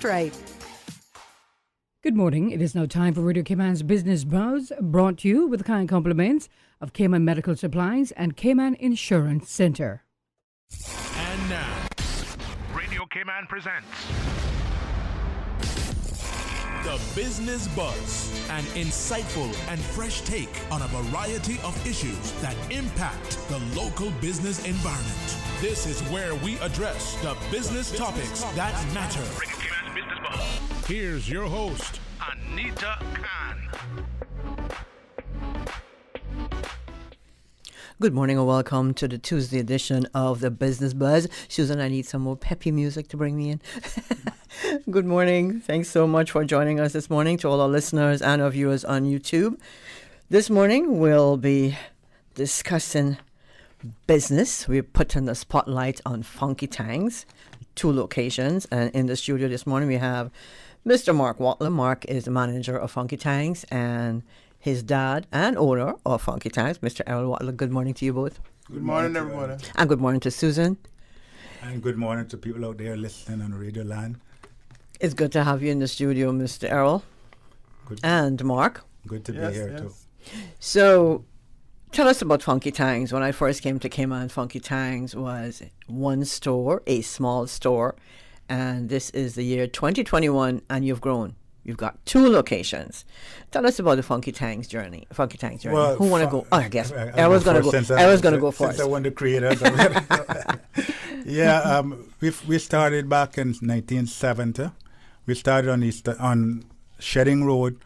Right. Good morning. It is now time for Radio Cayman's Business Buzz, brought to you with the kind compliments of Cayman Medical Supplies and Cayman Insurance Center. And now, Radio Cayman presents The Business Buzz, an insightful and fresh take on a variety of issues that impact the local business environment. This is where we address the business topics that matter. Radio Cayman's Business Buzz. Here's your host, Anita Khan. Good morning and welcome to the Tuesday edition of the Business Buzz. Susan, I need some more peppy music to bring me in. Good morning. Thanks so much for joining us this morning, to all our listeners and our viewers on YouTube. This morning we'll be discussing business. We're putting the spotlight on Funky Tangs, 2 locations. And in the studio this morning we have Mr. Mark Watler. Mark is the manager of Funky Tangs and his dad and owner of Funky Tangs, Mr. Errol Watler. Good morning to you both. Good morning, everybody. And good morning to Susan. And good morning to people out there listening on Radio Land. It's good to have you in the studio, Mr. Errol. Good. And Mark. Good to be here, too. So, tell us about Funky Tangs. When I first came to Cayman, Funky Tangs was one store, a small store. And this is the year 2021, and you've grown. You've got 2 locations. Tell us about the Funky Tangs journey. Well, who want to go? Oh, I guess Errol's going to go. Errol's going to go first. Since I want to create us. We started back in 1970. We started on Shedding Road,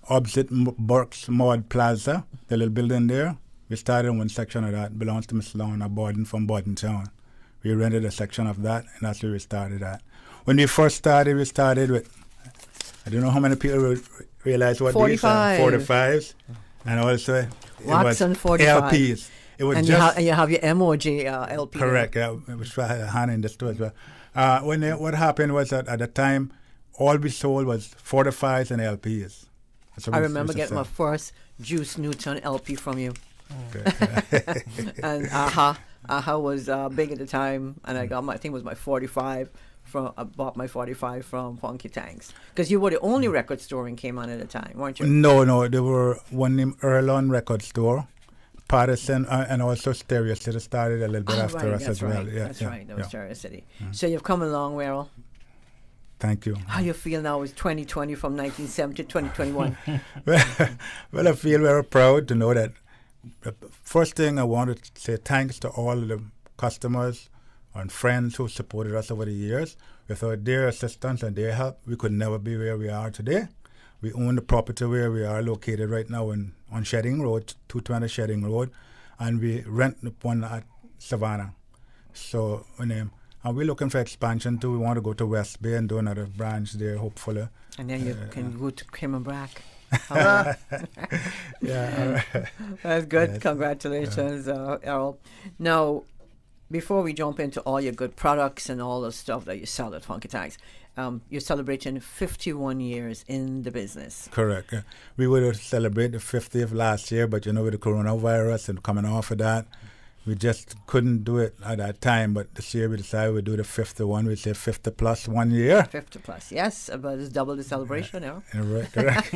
opposite Burke's Maud Plaza, the little building there. We started in one section of that. Belongs to Miss Lorna Borden from Borden Town. We rented a section of that, and that's where we started at. When we first started, we started with, I don't know how many people realize what 45. these are. 45s. And also, it Watson was 45. LPs. It was And you have your MOJ LP. Correct, yeah. It was for hand in the store as well. What happened was that at the time, all we sold was 45s and LPs. I remember getting my first Juice Newton LP from you. Okay. And Aha was big at the time, and I think it was my 45 I bought my 45 from Funky Tangs, because you were the only record store in Cayman at the time, weren't you? No, there were one named Erlon Record Store, Patterson, and also Stereo City started a little bit after us as well. Yeah, that's right. That was Stereo City. So you've come a long way, Errol. Thank you. How you feel now is 2020 from 1970 to 2021? Well, I feel very proud to know that. The first thing I want to say thanks to all of the customers and friends who supported us over the years. Without their assistance and their help, we could never be where we are today. We own the property where we are located right now on Shedding Road, 220 Shedding Road, and we rent the one at Savannah. So, and we're looking for expansion too. We want to go to West Bay and do another branch there, hopefully. And then you can go to Cayman Brack. Yeah, that's good. Yes. Congratulations, Errol. Now, before we jump into all your good products and all the stuff that you sell at Funky Tangs, you're celebrating 51 years in the business. Correct. Yeah. We would have celebrated the 50th last year, but with the coronavirus and coming off of that, we just couldn't do it at that time. But this year we decided we'd do the 51. We say 50 plus 1 year. 50 plus, yes. But it's double the celebration, yeah. Right, correct.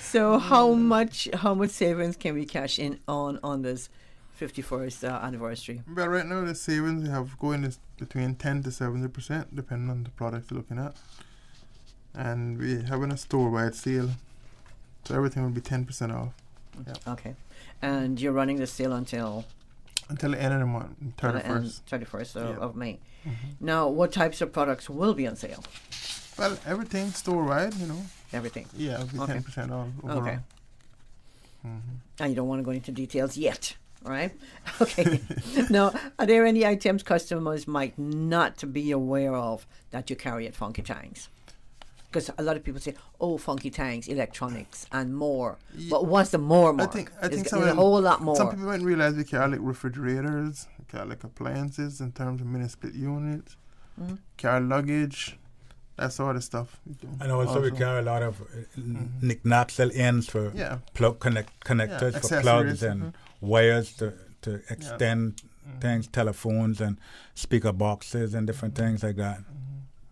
So how much savings can we cash in on this 51st anniversary? Well, right now the savings we have going is between 10 to 70%, depending on the product you're looking at. And we having a store-wide sale, so everything will be 10% off. Yeah. Okay. And you're running the sale until the end of the month, 31st. 31st of May. Mm-hmm. Now, what types of products will be on sale? Well, everything store-wide, Everything. Yeah, it'll be 10% off overall. Okay. Mm-hmm. And you don't want to go into details yet, right? Okay. Now, are there any items customers might not be aware of that you carry at Funky Tangs? Because a lot of people say, "Oh, Funky Tangs, electronics, and more." But what's the more? I think there's a whole lot more. Some people might realize we carry like refrigerators, we carry like appliances in terms of mini split units, carry luggage, that sort of stuff. And also we carry a lot of knickknacks ends for connectors for plugs and wires to extend things, telephones and speaker boxes and different things like that.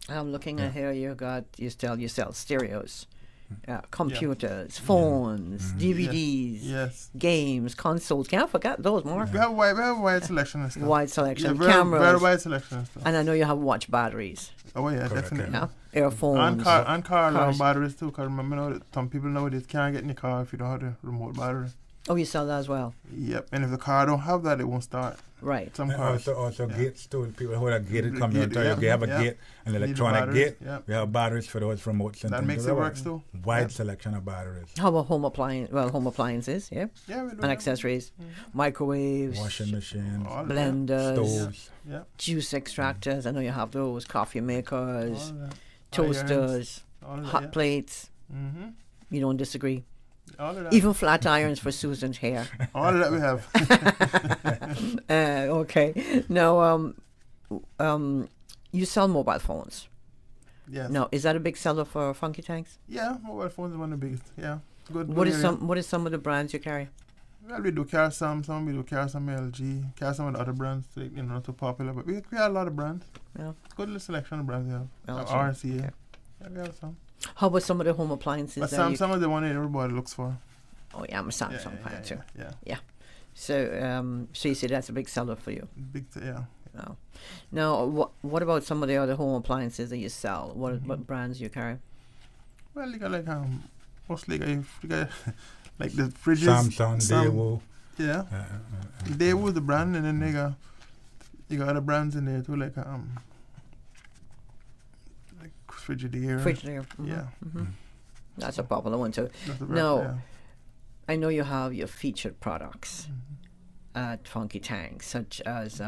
I'm looking at here. You sell stereos, computers, phones, DVDs, Yes. games, consoles. Can't forget those, Mark. We have a wide selection of stuff. Wide Yeah, selection, very, cameras, very wide selection of stuff. and I know you have watch batteries. Oh yeah, Correct, definitely. Yeah, earphones. And car alarm Cars. batteries too. Because remember now that some people nowadays can't get in your car if you don't have the remote battery. Oh, you sell that as well, Yep. And if the car don't have that, it won't start. right? Some And cars. also Yeah. gates too. People who have gated The computer, gate, you have a yeah. gate, an Need the electronic batteries, gate. yeah. We have batteries for those remotes and That things. makes We it have a works too. Wide Yeah. selection of batteries. How about home appliances? Yeah, Yeah, we do. and that. accessories, Mhm. microwaves, Washing machines, All of that. blenders, stoves. Yeah. juice extractors. I know you have those. Coffee All makers, of that. toasters, All of that. hot plates. Mm-hmm. You don't disagree. All of that. Even flat irons for Susan's hair. All of that we have. Okay. Now, you sell mobile phones. Yes. Now, is that a big seller for Funky Tanks? Yeah, mobile phones are one of the biggest. Yeah. Good. What good is area. What is some of the brands you carry? Well, we do carry some we do carry some LG, carry some of the other brands, like, not too popular, but we have a lot of brands. Yeah. Good little selection of brands we have. LG, RCA. okay. Yeah, we have some. How about some of the home appliances? But that you- some of the one that everybody looks for. Oh yeah, I'm a Samsung fan too. Yeah. So, so you say that's a big seller for you. Yeah. No. Now, what about some of the other home appliances that you sell? What brands you carry? Well, you got like mostly you got like the fridges. Samsung, Daewoo. Yeah. Daewoo is the brand, and then you got other brands in there too, like Frigidaire. Frigidaire. Yeah. Mm-hmm. That's a popular one too. That's the No. brand, I know you have your featured products yeah. at Funky Tanks, such as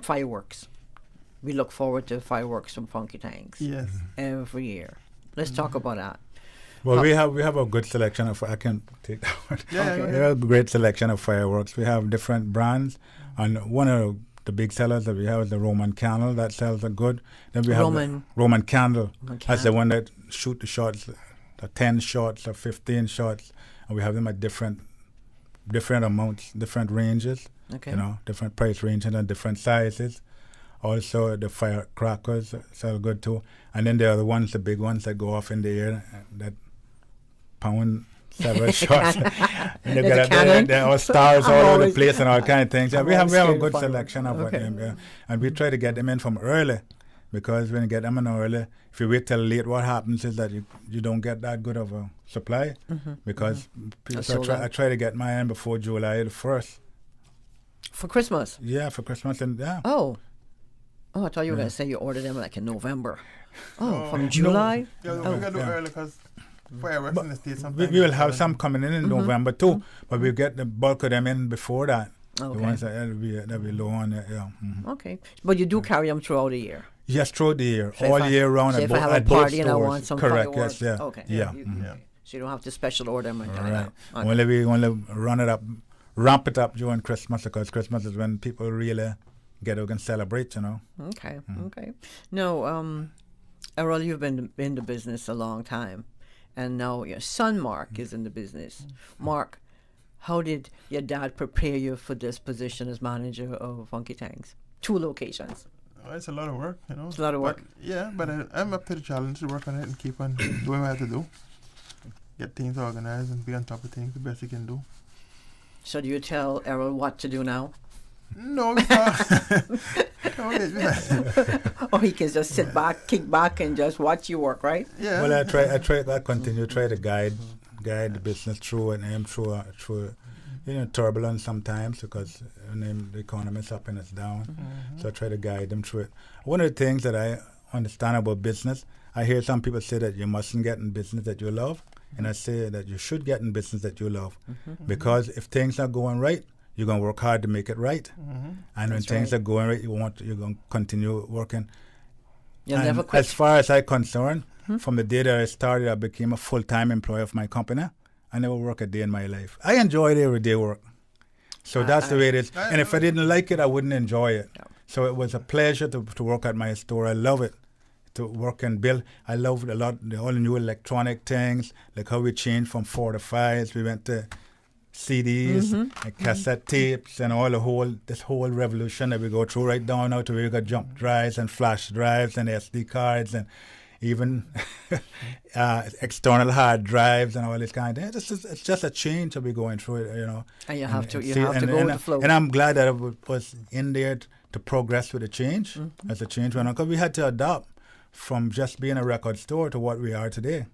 fireworks. We look forward to fireworks from Funky Tanks Yes. every year. Let's talk about that. Well, we have a good selection of. I can take that one. Yeah. Okay. We have a great selection of fireworks. We have different brands, and one of the big sellers that we have is the Roman candle. That sells a good. Then we have Roman the Roman candle. Roman That's the candle. one that shoot the shots, the 10 shots or 15 shots, and we have them at different amounts, different ranges. Okay. You know, different price ranges and different sizes. Also, the firecrackers sell good too. And then there are the ones, the big ones that go off in the air, that pound several shots. And There's a cannon. there are stars I'm all over the always- place and all kind of things. Yeah, I'm we have always a scared good of selection of fireworks. them, yeah. And we try to get them in from early, because when you get them in early, if you wait till late, what happens is that you don't get that good of a supply, because people, That's so sold out. I try to get mine in before July the 1st. For Christmas. Yeah, for Christmas, and yeah. Oh, I thought you were Yeah. going to say you ordered them like in November. Oh, Oh. from No. July? Yeah, Oh. we got to do Yeah. early because fireworks But in the States We, sometimes. we will have some coming in Mm-hmm. November too, but we get the bulk of them in before that. Okay. The ones that be low on it, yeah. Okay. But you do carry them throughout the year. Yes, throughout the year, So if all I- year round so at, if I have a at both party and I stores. want some Correct, fireworks. yes, yeah. Okay. Yeah. You- mhm. Yeah. So you don't have to special order them. Right. Right. Okay. Only we run it up, ramp it up during Christmas, because Christmas is when people really get out and celebrate, you know. Okay. Okay. No, Errol, you've been in the business a long time, and now your son Mark is in the business. Mark, how did your dad prepare you for this position as manager of Funky Tanks? 2 locations. Oh, it's a lot of work, you know. It's a lot of work. But, yeah, but I'm up to the challenge to work on it and keep on doing what I have to do. Get things organized and be on top of things the best you can do. So do you tell Errol what to do now? No, because no, Or he can just sit back, kick back, and just watch you work, right? yeah. Well, I continue try to guide the business through and aim through turbulence sometimes, because the economy is up and it's down. So I try to guide them through it. One of the things that I understand about business, I hear some people say that you mustn't get in business that you love, and I say that you should get in business that you love, because if things are going right, you're going to work hard to make it right. And when That's things right. are going right, you're going to continue working. You'll And never quit. as far as I'm concerned, from the day that I started, I became a full-time employee of my company. I never work a day in my life. I enjoy the everyday work. So that's the way it is. And if I didn't like it, I wouldn't enjoy it. Yeah. So it was a pleasure to work at my store. I love it, to work and build. I love a lot the all new electronic things, like how we changed from 4 to 5s. We went to CDs and cassette tapes and this whole revolution that we go through right down now to where we got jump drives and flash drives and SD cards and even external hard drives and all this kind of thing. It's just a change that we're going through it, you know. And you have to go with the flow. And I'm glad that I was in there to progress with the change as the change went on, because we had to adapt from just being a record store to what we are today.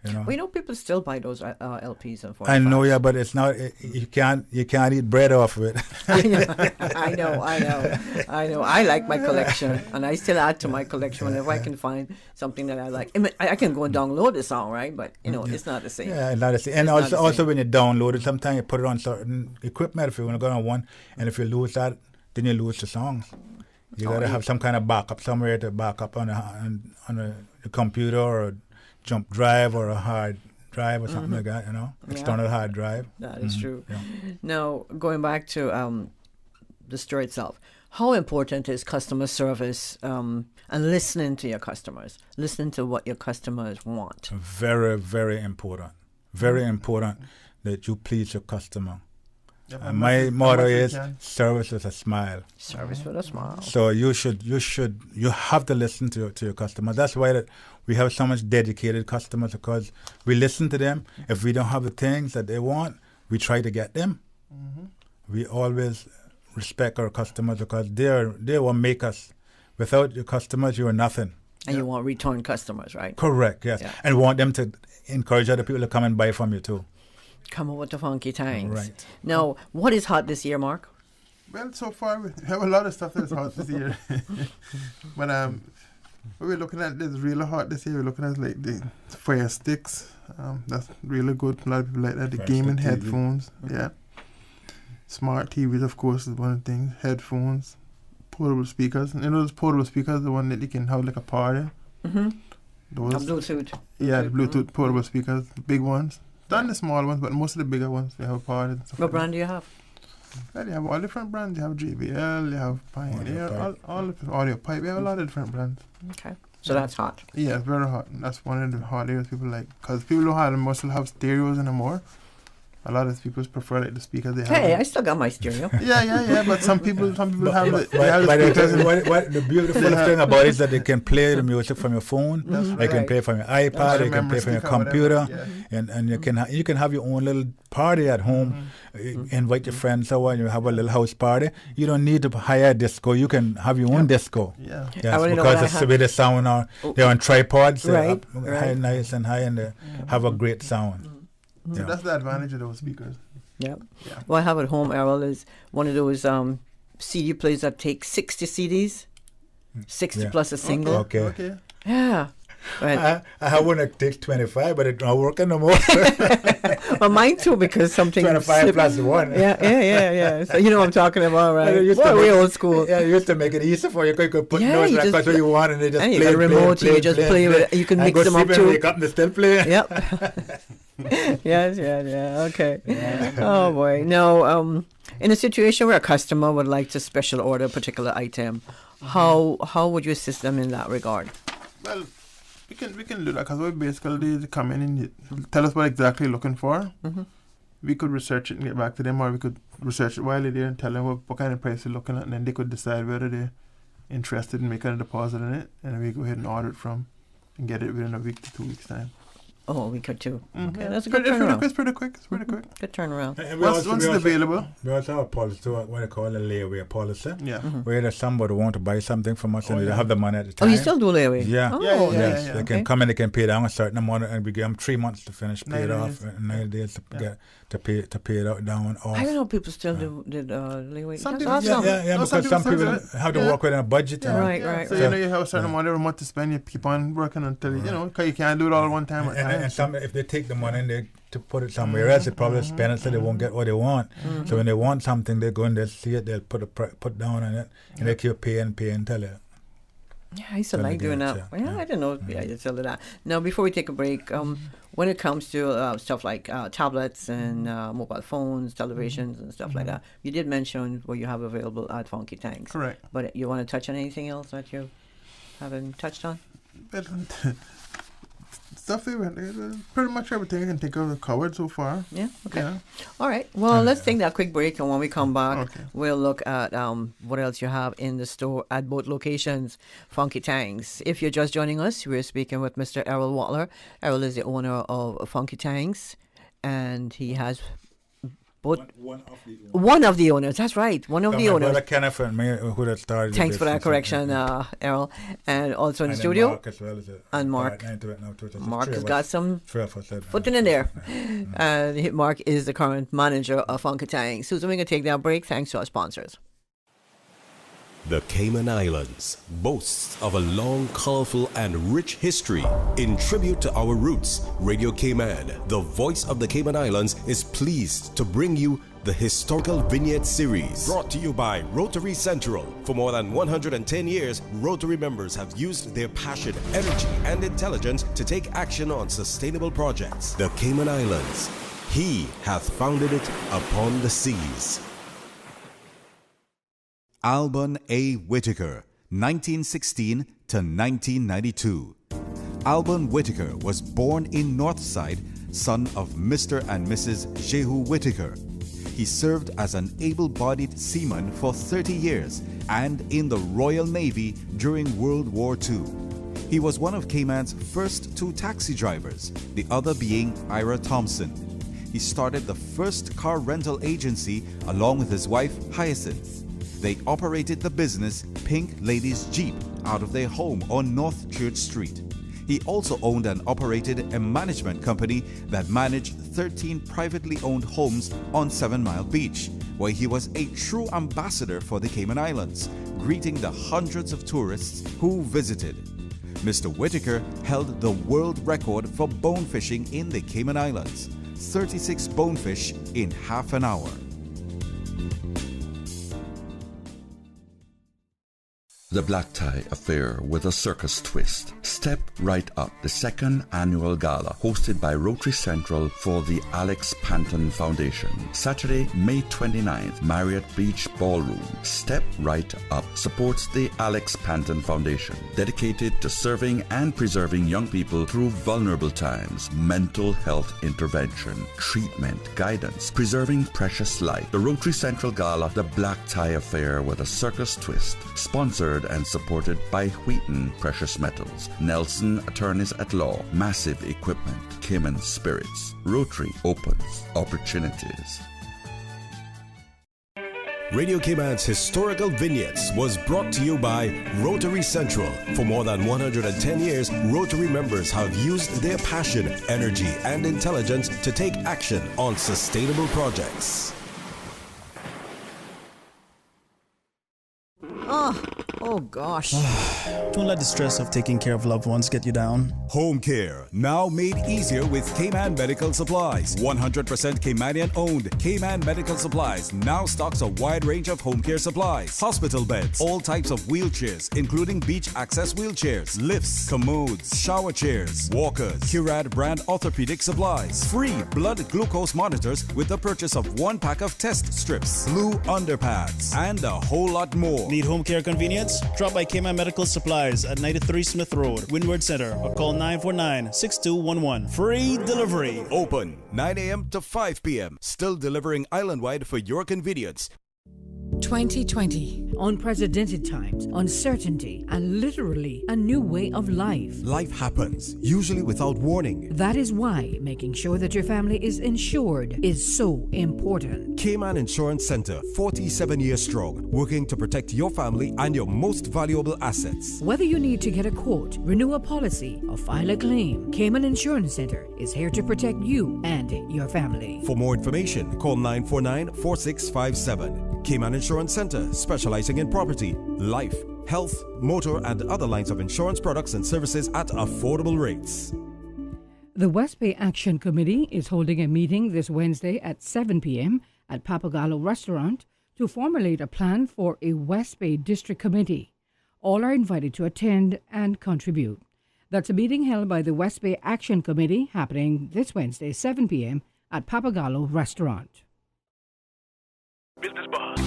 You know? We know people still buy those LPs and 45s. I know, yeah, but it's not. You can't eat bread off of it. I know. I like my collection, and I still add to my collection whenever I can find something that I like. I can go and download the song, right? But you know, it's not the same. Yeah, not the same. And also when you download it, sometimes you put it on certain equipment if you want to go on one, and if you lose that, then you lose the songs. You gotta have some kind of backup somewhere to back up on a computer or a jump drive or a hard drive or something like that, you know, external hard drive. That is true. Yeah. Now, going back to the store itself, how important is customer service and listening to your customers, listening to what your customers want? Very, very important. Very important that you please your customer. Yep, And my motto is service with a smile. Service with a smile. So you have to listen to your customers. That's why that we have so much dedicated customers, because we listen to them. If we don't have the things that they want, we try to get them. We always respect our customers because they will make us. Without your customers, you are nothing. And you want return customers, right? Correct, yes. Yeah. And want them to encourage other people to come and buy from you too. Come up with the funky tangs. Right. Now, what is hot this year, Mark? Well, so far we have a lot of stuff that's hot this year. But what we're looking at that's really hot this year, we're looking at like the Fire Sticks. That's really good. A lot of people like that. The Fire gaming Stick TV. headphones. Yeah. Smart TVs, of course, is one of the things. Headphones. Portable speakers. And those portable speakers, the one that you can have like a party. Those. Bluetooth. Yeah, the Bluetooth portable speakers, the big ones. Not the small ones, but most of the bigger ones, they have a party. And stuff What like brand do you have? Well, you have all different brands. You have JBL, you have Pioneer, all different Audio Pipe. You have a lot of different brands. Okay. So that's hot. Yeah, it's very hot. That's one of the hot areas people like. Because people don't have them, most will have stereos anymore. A lot of people prefer like the speakers they have. Hey, I still got my stereo. Yeah. But some people have it. But They have the speakers in- what the beautiful thing about it is that they can play the music from your phone. They can Right. play from your iPad. They can play from your computer, Yeah. and you can have your own little party at home. Invite your friends over, and you have a little house party. You don't need to hire a disco. You can have your own disco. Yeah. I Yes, wanna know what I because have. the way the sound are, they're on tripods. They're Right, up high, right. nice and high, and they have a great sound. So Yeah. that's the advantage of those speakers. Yep. Yeah. What I have at home, Errol, is one of those CD players that takes 60 CDs, 60 Yeah. plus a single. Okay. Yeah. Right. I have one that takes 25, but it's not working no more. Well, mine too, because something 25 slipped. plus 1. Yeah. So you know what I'm talking about, Well, right? they used Boy, to we make- old school. Yeah, you used to make it easy for you. You could put Yeah, those you just records where you want, and they just and you play, got a remote, and you just play with it. You can and mix go them up sleep too. and wake up and they still play. Yep. Yes. Okay. Oh boy. Now, in a situation where a customer would like to special order a particular item, how would you assist them in that regard? Well, we can do that because we basically come in and tell us what exactly you're looking for. We could research it and get back to them, or we could research it while they're there and tell them what kind of price they're looking at, and then they could decide whether they're interested in making a deposit in it, and we go ahead and order it from and get it within a week to 2 weeks time. Oh, a week or two. Okay, Yeah. that's a good It's turnaround. pretty quick. Good turnaround. And Once it's available. We also have a policy, what they call a layaway policy, Yeah. where there's somebody want to buy something from us and Oh, they yeah. have the money at the Oh, time. you still do layaway? Yeah. Oh, Yeah, Yes, yeah. they can Okay. come and they can pay down a certain amount, and we give them 3 months to finish, pay 9 it off, days. and 9 days to Yeah. get to pay it out down off. I don't know. People still do layaway. Some That's people- awesome. Yeah, No, because some people have to yeah. work within a budget. Yeah, and- Right, yeah. right, So right. you know you have a certain amount every month to spend. You keep on working until you know 'cause you can't do it all at one time. And some, if they take the money and they to put it somewhere else, they probably spend it so they won't get what they want. So when they want something, they go and they see it, they'll put down on it, and they keep paying until it. Yeah, I used to Till like they doing get that. it, Yeah, yeah. I didn't know. Yeah, you still do that. Now, before we take a break, when it comes to stuff like tablets and mobile phones, televisions, and stuff like that, you did mention what you have available at Funky Tanks. Correct. But you want to touch on anything else that you haven't touched on? But stuff they went. Pretty much everything I can think of covered so far. Yeah. Okay. Yeah. All right. Well, let's take that quick break, and when we come back, Okay. we'll look at what else you have in the store at both locations. Funky Tangs. If you're just joining us, we're speaking with Mr. Errol Watler. Errol is the owner of Funky Tangs, and he has both. One of the owners. That's right. One of the owners. Brother Kenneth and me, who had started. Thanks for that correction, Errol. And also in the studio. Mark as well as And Mark. Mark has got some footing in there. And Mark is the current manager of Funky Tangs. Susan, we're going to take that break. Thanks to our sponsors. The Cayman Islands boasts of a long, colorful, and rich history. In tribute to our roots, Radio Cayman, the voice of the Cayman Islands, is pleased to bring you the Historical Vignette Series, brought to you by Rotary Central. For more than 110 years, Rotary members have used their passion, energy, and intelligence to take action on sustainable projects. The Cayman Islands, he hath founded it upon the seas. Alban A. Whitaker, 1916 to 1992. Alban Whitaker was born in Northside, son of Mr. and Mrs. Jehu Whitaker. He served as an able-bodied seaman for 30 years and in the Royal Navy during World War II. He was one of Cayman's first 2 taxi drivers, the other being Ira Thompson. He started the first car rental agency along with his wife Hyacinth. They operated the business Pink Ladies Jeep out of their home on North Church Street. He also owned and operated a management company that managed 13 privately owned homes on 7 Mile Beach, where he was a true ambassador for the Cayman Islands, greeting the hundreds of tourists who visited. Mr. Whitaker held the world record for bone fishing in the Cayman Islands, 36 bonefish in half an hour. The Black Tie Affair with a Circus Twist. Step right up, the 2nd annual gala hosted by Rotary Central for the Alex Panton Foundation. Saturday, May 29th, Marriott Beach Ballroom. Step Right Up supports the Alex Panton Foundation, dedicated to serving and preserving young people through vulnerable times, mental health intervention, treatment, guidance, preserving precious life. The Rotary Central Gala, The Black Tie Affair with a Circus Twist, sponsored and supported by Wheaton Precious Metals, Nelson Attorneys at Law, Massive Equipment, Cayman Spirits. Rotary opens opportunities. Radio Cayman's Historical Vignettes was brought to you by Rotary Central. For more than 110 years, Rotary members have used their passion, energy, and intelligence to take action on sustainable projects. Oh gosh. Don't let the stress of taking care of loved ones get you down. Home care, now made easier with Cayman Medical Supplies. 100% Caymanian owned. Cayman Medical Supplies now stocks a wide range of home care supplies. Hospital beds, all types of wheelchairs, including beach access wheelchairs, lifts, commodes, shower chairs, walkers, Curad brand orthopedic supplies. Free blood glucose monitors with the purchase of 1 pack of test strips, blue underpads, and a whole lot more. Need home care convenience? Drop by Cayman Medical Supplies at 93 Smith Road, Windward Center, or call 949-6211. Free delivery. Open 9 a.m. to 5 p.m. Still delivering island-wide for your convenience. 2020. Unprecedented times, uncertainty, and literally a new way of life. Life happens, usually without warning. That is why making sure that your family is insured is so important. Cayman Insurance Center, 47 years strong, working to protect your family and your most valuable assets. Whether you need to get a quote, renew a policy, or file a claim, Cayman Insurance Center is here to protect you and your family. For more information, call 949-4657. Cayman Insurance Center, specializing in property, life, health, motor, and other lines of insurance products and services at affordable rates. The West Bay Action Committee is holding a meeting this Wednesday at 7 p.m. at Papagallo Restaurant to formulate a plan for a West Bay District Committee. All are invited to attend and contribute. That's a meeting held by the West Bay Action Committee happening this Wednesday, 7 p.m. at Papagallo Restaurant. Business Buzz.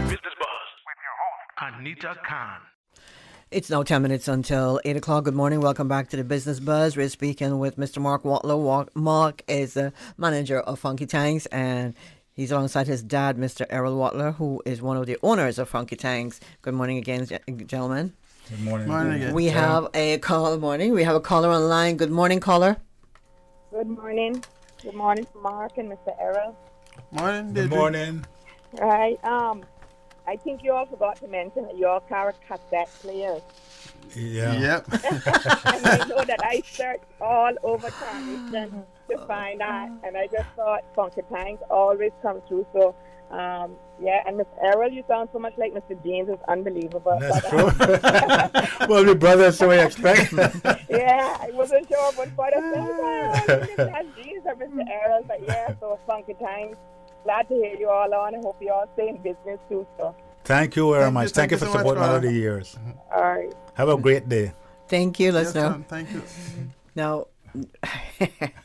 Business Buzz with your host, Anita Khan. It's now 10 minutes until 8 o'clock. Good morning. Welcome back to the Business Buzz. We're speaking with Mr. Mark Watler. Mark is the manager of Funky Tanks, and he's alongside his dad, Mr. Errol Watler, who is one of the owners of Funky Tanks. Good morning again, gentlemen. Good morning. Morning again. We have a caller. We have a caller online. Good morning, caller. Good morning. Good morning, Mark and Mr. Errol. Morning, Good morning. Right. I think you all forgot to mention that you all are cassette players. Yeah. Yep. And I know that I searched all over Charleston to find that, and I just thought Funky Tanks always come through. So, yeah, and Mr. Errol, you sound so much like Mr. James. It's unbelievable. That's true. Well, we're brothers, so we expect. Yeah, I wasn't sure, but for the Mr. James or Mr. Errol, but yeah, so Funky Tanks. Glad to hear you all on. I hope you all stay in business too. So. Thank you very much. Thank you for so much, supporting all brother. the years. All right. Have a great day. Thank you. Let's Yes, know. ma'am. Thank you. Now,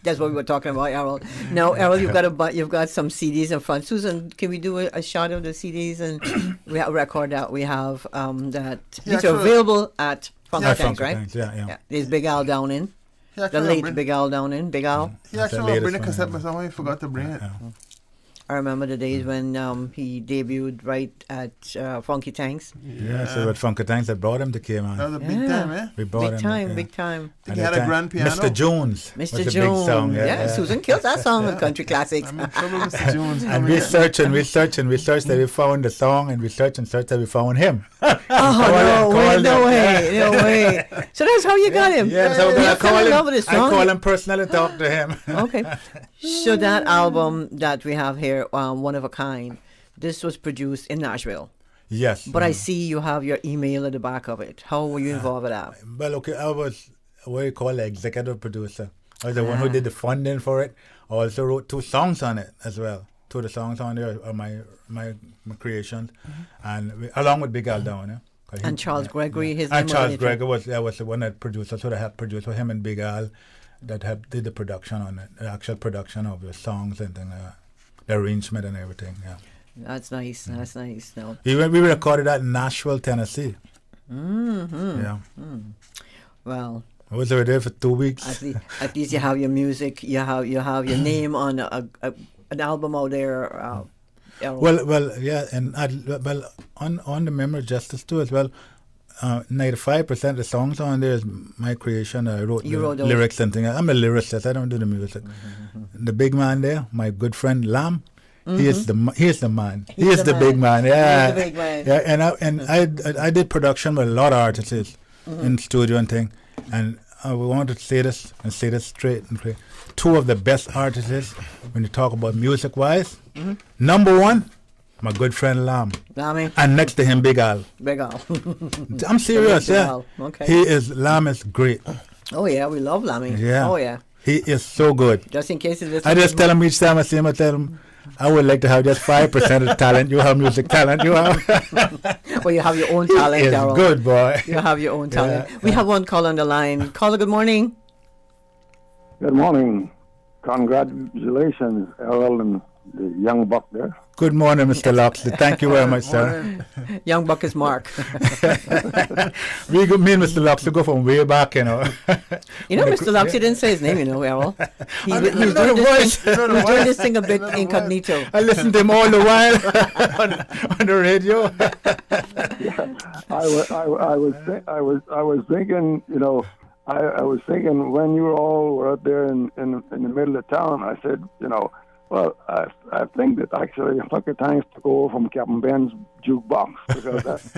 that's what we were talking about, Errol. Now, Errol, you've got some CDs in front. Susan, can we do a shot of the CDs and we have a record that we have that Yeah, these are sure. available at Funky Yeah, Tanks, Funky right? Tanks, yeah. Yeah. There's Big Al Downing, He the actually late bring, Big Al Downing, Big Al. he That's the actually bring a latest cassette, one. but somehow he forgot to bring it. I remember the days when he debuted right at Funky Tanks. Yeah, so with Funky Tanks, that brought him to Cayman. That was a big time, eh? We brought Big him. time, yeah. big time. I think he had a grand piano. Mr. Jones. Mr. was the Jones. big song. Yeah, Susan kills that song in country classics. I'm in trouble with Mr. Jones. And we searched and we searched and we searched that we found the song, and we searched and searched that we found him. Oh, no way. So that's how you got him. Yeah, so You I fell call in him. love with his I song. call him personally, talk to him. Okay. So that album that we have here, One of a Kind, this was produced in Nashville. Yes. But I see you have your email at the back of it. How were you involved with that? Well, okay, I was what you call the executive producer. I was the one who did the funding for it. I also wrote 2 songs on it as well. 2 of the songs on there are my creations, and along with Big Al Downing. And Charles Gregory, his and name Charles was Gregory was the one that produced. That's what I helped produce for him and Big Al, that did the production on it, the actual production of the songs and things like that, the arrangement and everything. Yeah. That's nice. That's nice. No. We recorded that in Nashville, Tennessee. Mm-hmm. Yeah. Well, I was over there for 2 weeks. at least you have your music. You have your name on an album out there. Errol. Well, yeah, and on the Memory of Justice too as well. 95% of the songs on there is my creation. I wrote the wrote those. lyrics and things. I'm a lyricist. I don't do the music. The big man there, my good friend Lam. He is the man. He is the big man. Yeah, He's the big man. Yeah, and I did production with a lot of artists in studio and thing, and I wanted to say this and say this straight and clear. 2 of the best artists when you talk about music wise. Number 1, my good friend Lam, Lammy, and next to him Big Al. Big Al. I'm serious. Big Yeah, Al, okay. Lam is great. Oh yeah, we love Lammy. Yeah. Oh yeah. He is so good. Just in case it's I just tell him each time I see him, I tell him, I would like to have just 5% of the talent. You have music talent. You have. Well, you have your own talent, He is Errol. good, boy. You have your own talent. Yeah, We have one caller on the line. Caller, good morning. Good morning. Congratulations, Errol and the young buck there. Good morning, Mr. Loxley. Thank you very much, sir. Young Buck is Mark. Me and Mr. Loxley go from way back, you know. You know, Mr. Loxley didn't say his name, you know, Errol. He's know doing the voice. this thing a bit incognito. I listened to him all the while on the radio. I was thinking, you know, I was thinking when you all were out there in the middle of town, I said, you know, well, I think that actually Funky Tanks took over from Captain Ben's jukebox because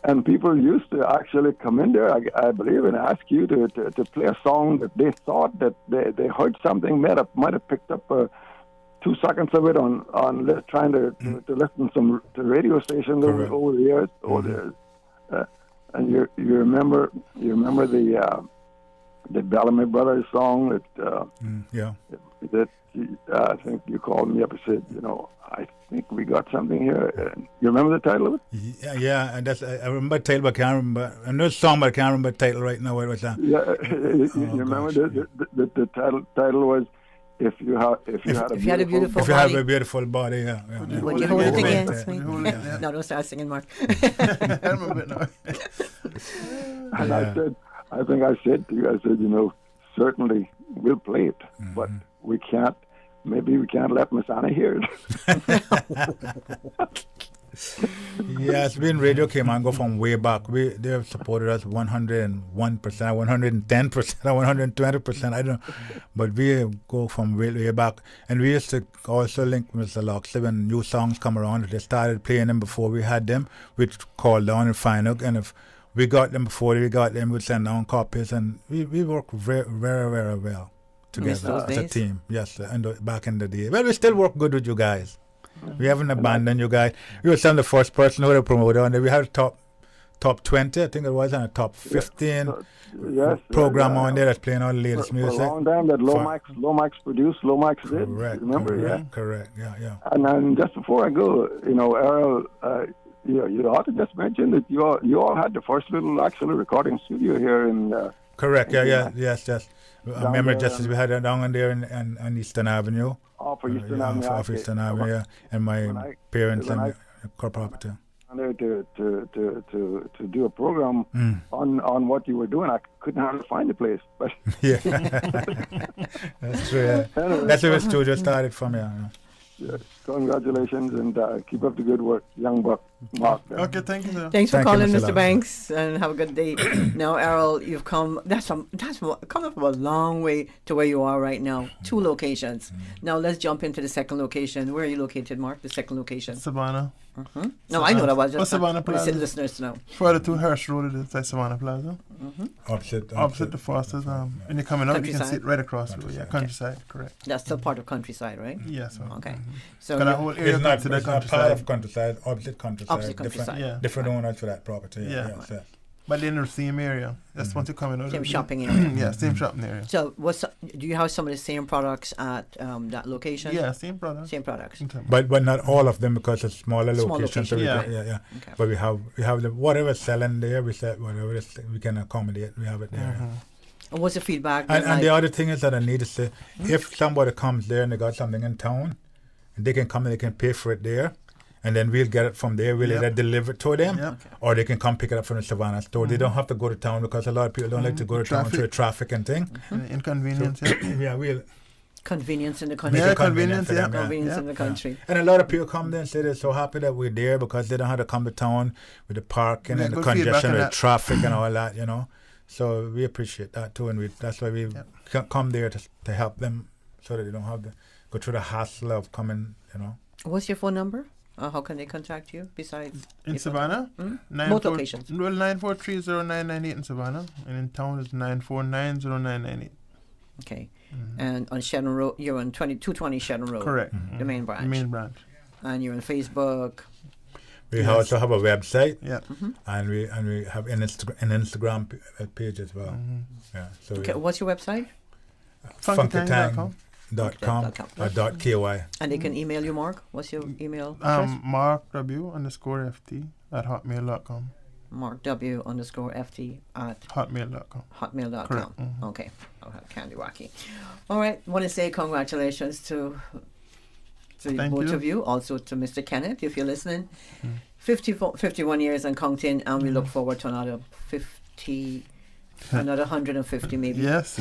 and people used to actually come in there, I believe, and ask you to play a song that they thought that they heard something, might have picked up 2 seconds of it on trying to listen to radio stations over the years. And you remember the Bellamy Brothers song that I think you called me up and said, you know, I think we got something here. You remember the title of it? Yeah, and I remember the title, but I can't remember. I know the song, but I can't remember the title right now. What it was that? Yeah, you remember the title was if you had a beautiful if you have a beautiful body, yeah. Would you hold it against me? Yeah. No, don't start singing, Mark. I remember it now. And I think I said to you, certainly we'll play it, but we can't. Maybe we can't let Miss Anna hear it. Yes, Radio Cayman go from way back. They have supported us 101%, 110%, 120%. I don't know, but we go from way back. And we used to also link Mr. Loxley when new songs come around. They started playing them before we had them. We'd call down and find out, and if we got them before we got them, we'd send down copies, and we work very, very, very well together as a team. Yes, and back in the day. Well, we still work good with you guys. We haven't abandoned you guys. You were some of the first person who were promoted on there. We had a top 20, I think it was, and a top 15 program on there that's playing all the latest music. For a long time that Lomax produced, Lomax did. Correct. Remember? Correct. Yeah. And then just before I go, Errol, you ought to just mention that you all had the first little actually recording studio here in. Correct. Yes. I remember just as we had it down there on Eastern Avenue. Off Eastern Avenue. Off Eastern Avenue, yeah. And my parents and co-property. There to do a program on what you were doing. I couldn't hardly find the place, but yeah, that's true. Yeah. Anyway, that's where the studio started from. Yeah. Congratulations and keep up the good work, young buck Mark. Okay, thank you, sir. Thanks for calling, Mr. Banks, and have a good day. Now, Errol, you've come. That's come up a long way to where you are right now. 2 locations. Now let's jump into the second location. Where are you located, Mark? The second location. Savannah. No, I know that was just Savannah Plaza. Listeners to know. Further to Hirsch Road, it's like Savannah Plaza. Opposite the Foster's. And you're coming out, you can see it right across the road. Yeah, Countryside, correct. That's still part of Countryside, right? Yes. Okay. So that whole area it's not part of Countryside, opposite Countryside. Different owners for that property. Yeah. But in the same area. That's once you come in. Same shopping area. Yeah, same shopping area. So, do you have some of the same products at that location? Yeah, same products. Same products. But not all of them because it's smaller location. So yeah. Okay. But we have whatever's selling there. We sell whatever we can accommodate. We have it there. And what's the feedback? And the other thing is that I need to say, if somebody comes there and they got something in town, they can come and they can pay for it there. And then we'll get it from there. We'll either deliver it to them, or they can come pick it up from the Savannah store. They don't have to go to town because a lot of people don't like to go to town through traffic and thing. Inconvenience. We'll convenience in the country. Convenience in the country. And a lot of people come there and say they're so happy that we're there because they don't have to come to town with the parking and the congestion with the traffic and all that, So we appreciate that too, and that's why we come there to help them so that they don't have to go through the hassle of coming, What's your phone number? How can they contact you besides? In Savannah? Both locations. Well, 9430998 in Savannah, and in town is 9490998. Okay. And on Shedden Road, you're on 220 Shedden Road. Correct. The main branch. And you're on Facebook. We also have a website. Yeah. And we have an Instagram page as well. Yeah. So what's your website? FunkyTang.com. .ky. And they can email you, Mark. What's your email? MarkW_FT@hotmail.com. MarkW_FT at hotmail.com. Hotmail.com. Okay. I'll have Candy Rocky. All right. I want to say congratulations to both of you. Also to Mr. Kenneth, if you're listening. 51 years and counting, and we look forward to another 150 maybe. Yes.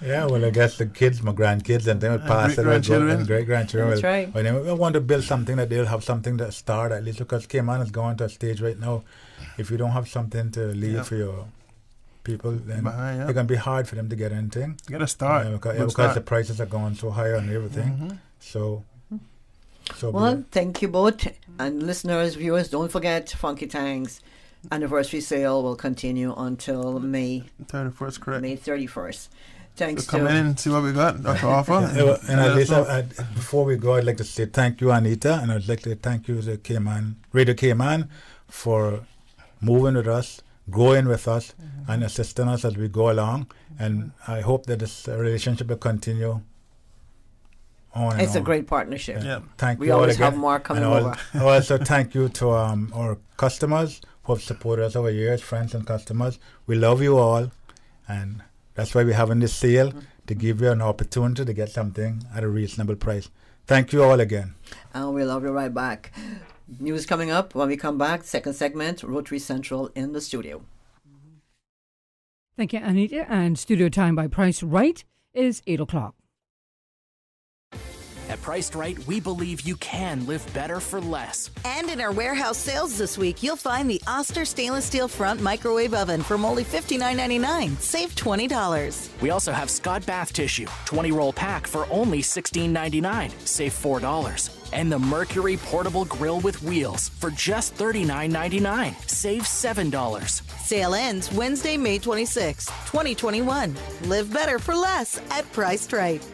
Yeah, well, I guess the kids, my grandkids, and they will pass it on, and great-grandchildren. That's right. But we want to build something that they'll have something to start at least, because Cayman is going to a stage right now. If you don't have something to leave for your people, then it can be hard for them to get anything. Get a start. Because the prices are going so high on everything. So thank you both. And listeners, viewers, don't forget Funky Tang's anniversary sale will continue until May 31st, correct? May 31st. Thanks. Come in and see what we got to offer. And at least before we go, I'd like to say thank you, Anita, and I'd like to thank you to Radio Cayman for moving with us, growing with us, and assisting us as we go along. And I hope that this relationship will continue on. It's a great partnership. Yeah. Thank we you always all again. have more coming over. Also, thank you to our customers who have supported us over years, friends and customers. We love you all, and that's why we're having this sale to give you an opportunity to get something at a reasonable price. Thank you all again. And we'll have you right back. News coming up when we come back. Second segment, Rotary Central in the studio. Thank you, Anita. And studio time by Price Right is 8 o'clock. At Priced Right, we believe you can live better for less. And in our warehouse sales this week, you'll find the Oster stainless steel front microwave oven from only $59.99. Save $20. We also have Scott bath tissue, 20-roll pack for only $16.99. Save $4. And the Mercury portable grill with wheels for just $39.99. Save $7. Sale ends Wednesday, May 26, 2021. Live better for less at Priced Right.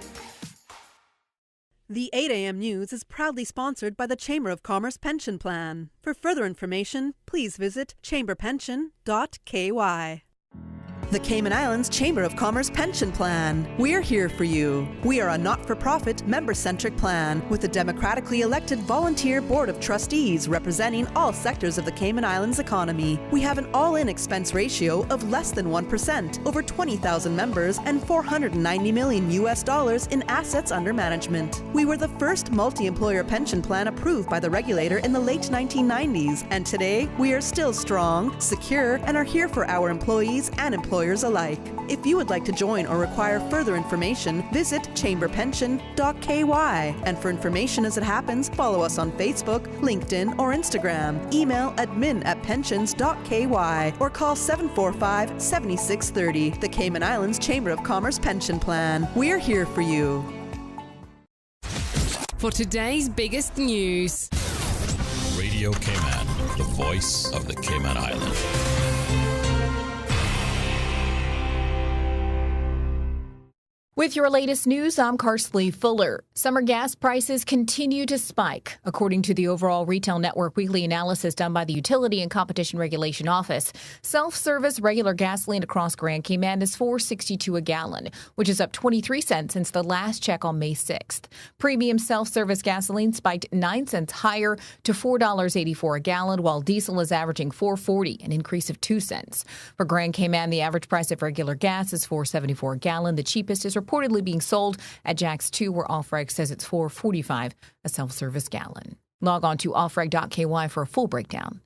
The 8 a.m. News is proudly sponsored by the Chamber of Commerce Pension Plan. For further information, please visit chamberpension.ky. The Cayman Islands Chamber of Commerce Pension Plan. We're here for you. We are a not-for-profit, member-centric plan with a democratically elected volunteer board of trustees representing all sectors of the Cayman Islands economy. We have an all-in expense ratio of less than 1%, over 20,000 members, and $490 million in assets under management. We were the first multi-employer pension plan approved by the regulator in the late 1990s, and today we are still strong, secure, and are here for our employees and employers alike. If you would like to join or require further information, visit chamberpension.ky. And for information as it happens, follow us on Facebook, LinkedIn, or Instagram. Email admin@pensions.ky or call 745-7630. The Cayman Islands Chamber of Commerce Pension Plan. We're here for you. For today's biggest news. Radio Cayman, the voice of the Cayman Islands. With your latest news, I'm Karsley Fuller. Summer gas prices continue to spike. According to the overall Retail Network weekly analysis done by the Utility and Competition Regulation Office, self-service regular gasoline across Grand Cayman is $4.62 a gallon, which is up 23 cents since the last check on May 6th. Premium self-service gasoline spiked 9 cents higher to $4.84 a gallon, while diesel is averaging $4.40, an increase of 2 cents. For Grand Cayman, the average price of regular gas is $4.74 a gallon. The cheapest is reportedly being sold at Jack's 2, where Offreg says it's $4.45 a self-service gallon. Log on to offreg.ky for a full breakdown.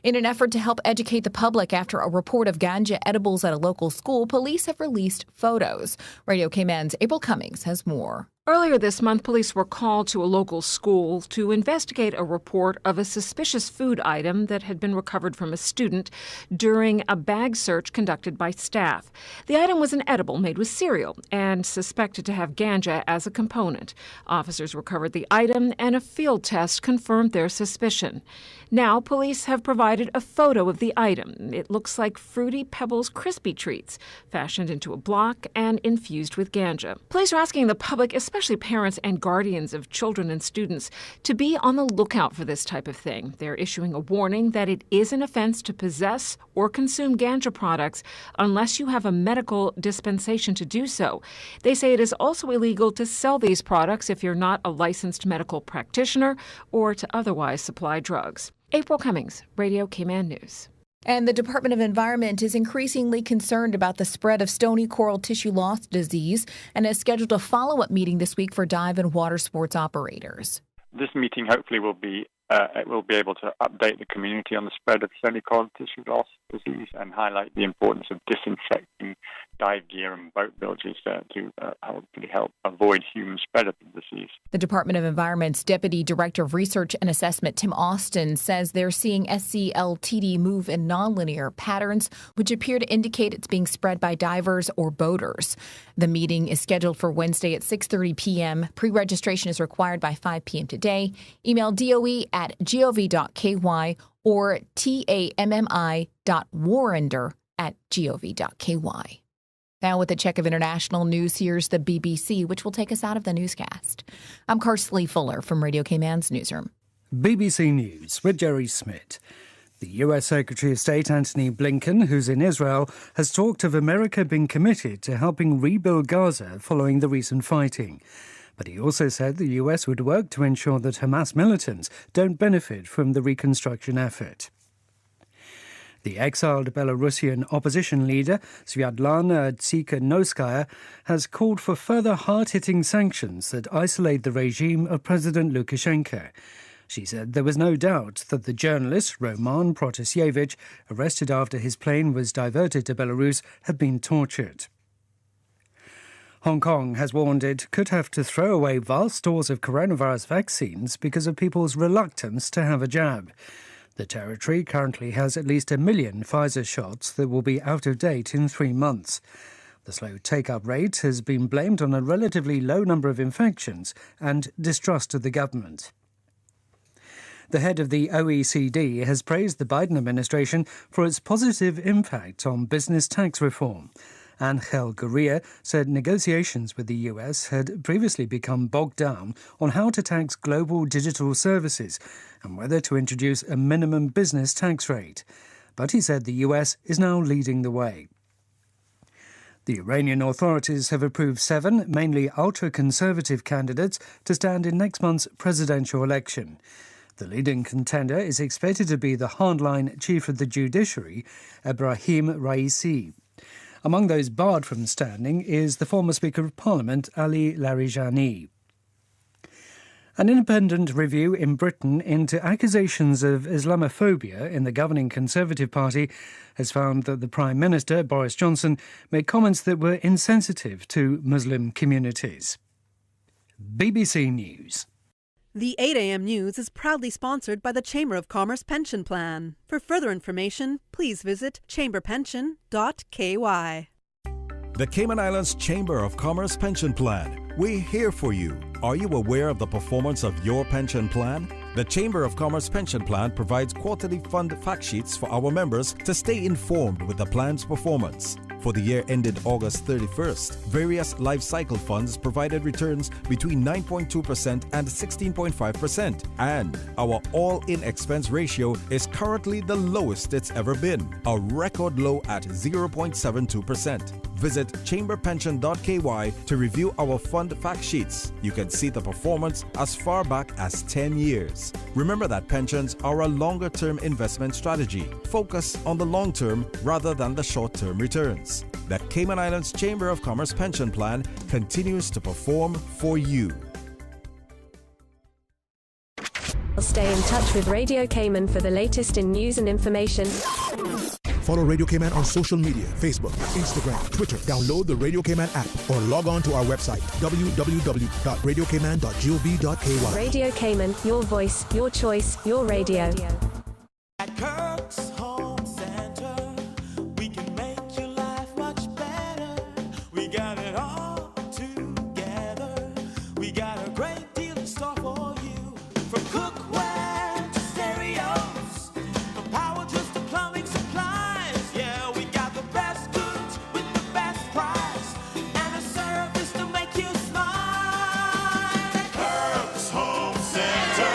In an effort to help educate the public after a report of ganja edibles at a local school, police have released photos. Radio Cayman's April Cummings has more. Earlier this month, police were called to a local school to investigate a report of a suspicious food item that had been recovered from a student during a bag search conducted by staff. The item was an edible made with cereal and suspected to have ganja as a component. Officers recovered the item and a field test confirmed their suspicion. Now, police have provided a photo of the item. It looks like Fruity Pebbles Crispy Treats, fashioned into a block and infused with ganja. Police are asking the public, especially parents and guardians of children and students, to be on the lookout for this type of thing. They're issuing a warning that it is an offense to possess or consume ganja products unless you have a medical dispensation to do so. They say it is also illegal to sell these products if you're not a licensed medical practitioner or to otherwise supply drugs. April Cummings, Radio Cayman News. And the Department of Environment is increasingly concerned about the spread of stony coral tissue loss disease and has scheduled a follow-up meeting this week for dive and water sports operators. This meeting hopefully will be able to update the community on the spread of stony coral tissue loss disease and highlight the importance of disinfecting dive gear and boat bilges to hopefully help avoid human spread of the disease. The Department of Environment's Deputy Director of Research and Assessment, Tim Austin, says they're seeing SCLTD move in nonlinear patterns, which appear to indicate it's being spread by divers or boaters. The meeting is scheduled for Wednesday at 6:30 p.m. Pre-registration is required by 5 p.m. today. Email doe@gov.ky or tammi.warrender@gov.ky. Now with a check of international news, here's the BBC, which will take us out of the newscast. I'm Karsley Fuller from Radio Cayman's newsroom. BBC News with Jerry Smith. The U.S. Secretary of State Antony Blinken, who's in Israel, has talked of America being committed to helping rebuild Gaza following the recent fighting. But he also said the U.S. would work to ensure that Hamas militants don't benefit from the reconstruction effort. The exiled Belarusian opposition leader, Sviatlana Tsikhanouskaya, has called for further hard-hitting sanctions that isolate the regime of President Lukashenko. She said there was no doubt that the journalist, Roman Protasevich, arrested after his plane was diverted to Belarus, had been tortured. Hong Kong has warned it could have to throw away vast stores of coronavirus vaccines because of people's reluctance to have a jab. The territory currently has at least 1 million Pfizer shots that will be out of date in 3 months. The slow take-up rate has been blamed on a relatively low number of infections and distrust of the government. The head of the OECD has praised the Biden administration for its positive impact on business tax reform. Angel Gurria said negotiations with the US had previously become bogged down on how to tax global digital services and whether to introduce a minimum business tax rate. But he said the US is now leading the way. The Iranian authorities have approved 7, mainly ultra-conservative candidates to stand in next month's presidential election. The leading contender is expected to be the hardline chief of the judiciary, Ebrahim Raisi. Among those barred from standing is the former Speaker of Parliament, Ali Larijani. An independent review in Britain into accusations of Islamophobia in the governing Conservative Party has found that the Prime Minister, Boris Johnson, made comments that were insensitive to Muslim communities. BBC News. The 8 a.m. news is proudly sponsored by the Chamber of Commerce Pension Plan. For further information, please visit chamberpension.ky. The Cayman Islands Chamber of Commerce Pension Plan. We're here for you. Are you aware of the performance of your pension plan? The Chamber of Commerce Pension Plan provides quarterly fund fact sheets for our members to stay informed with the plan's performance. For the year ended August 31st, various life cycle funds provided returns between 9.2% and 16.5%, and our all-in expense ratio is currently the lowest it's ever been, a record low at 0.72%. Visit chamberpension.ky to review our fund fact sheets. You can see the performance as far back as 10 years. Remember that pensions are a longer-term investment strategy. Focus on the long term rather than the short-term returns. The Cayman Islands Chamber of Commerce Pension Plan continues to perform for you. Stay in touch with Radio Cayman for the latest in news and information. Follow Radio Cayman on social media, Facebook, Instagram, Twitter. Download the Radio Cayman app or log on to our website, www.radiocayman.gov.ky. Radio Cayman, your voice, your choice, your radio. At Kirk's Home Center, we can make your life much better. We got it all together. We got a great deal in store for you. From cookware to stereos, from power tools to plumbing supplies. Yeah, we got the best goods with the best price and a service to make you smile. At Kirk's Home Center,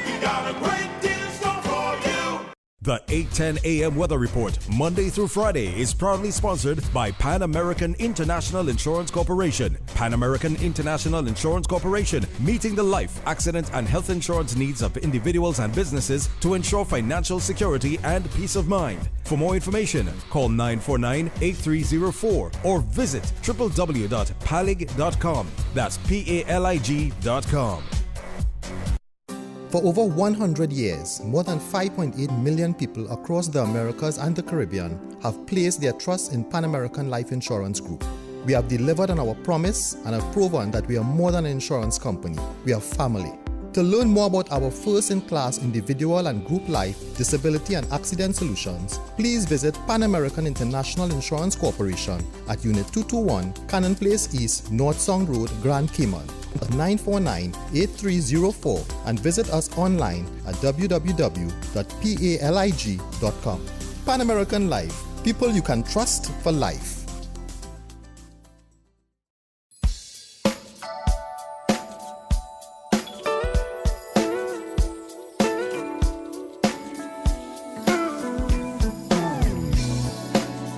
we got a great deal in store for you. The 8:10 a.m. weather report, Monday through Friday, is proudly sponsored by Pan American International Insurance Corporation. Pan American International Insurance Corporation, meeting the life, accident, and health insurance needs of individuals and businesses to ensure financial security and peace of mind. For more information, call 949-8304 or visit www.palig.com. That's PALIG.com. For over 100 years, more than 5.8 million people across the Americas and the Caribbean have placed their trust in Pan American Life Insurance Group. We have delivered on our promise and have proven that we are more than an insurance company. We are family. To learn more about our first-in-class individual and group life, disability and accident solutions, please visit Pan American International Insurance Corporation at Unit 221, Cannon Place East, North Song Road, Grand Cayman. 949-8304 and visit us online at www.palig.com. Pan American Life, people you can trust for life.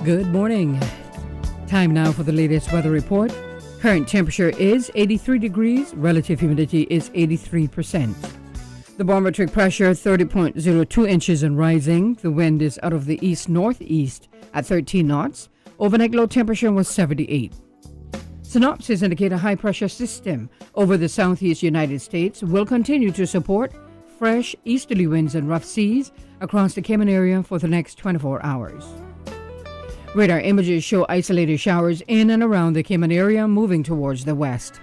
Good morning. Time now for the latest weather report. Current temperature is 83 degrees. Relative humidity is 83%. The barometric pressure 30.02 inches and rising. The wind is out of the east-northeast at 13 knots. Overnight low temperature was 78. Synopsis indicate a high-pressure system over the southeast United States will continue to support fresh easterly winds and rough seas across the Cayman area for the next 24 hours. Radar images show isolated showers in and around the Cayman area moving towards the west.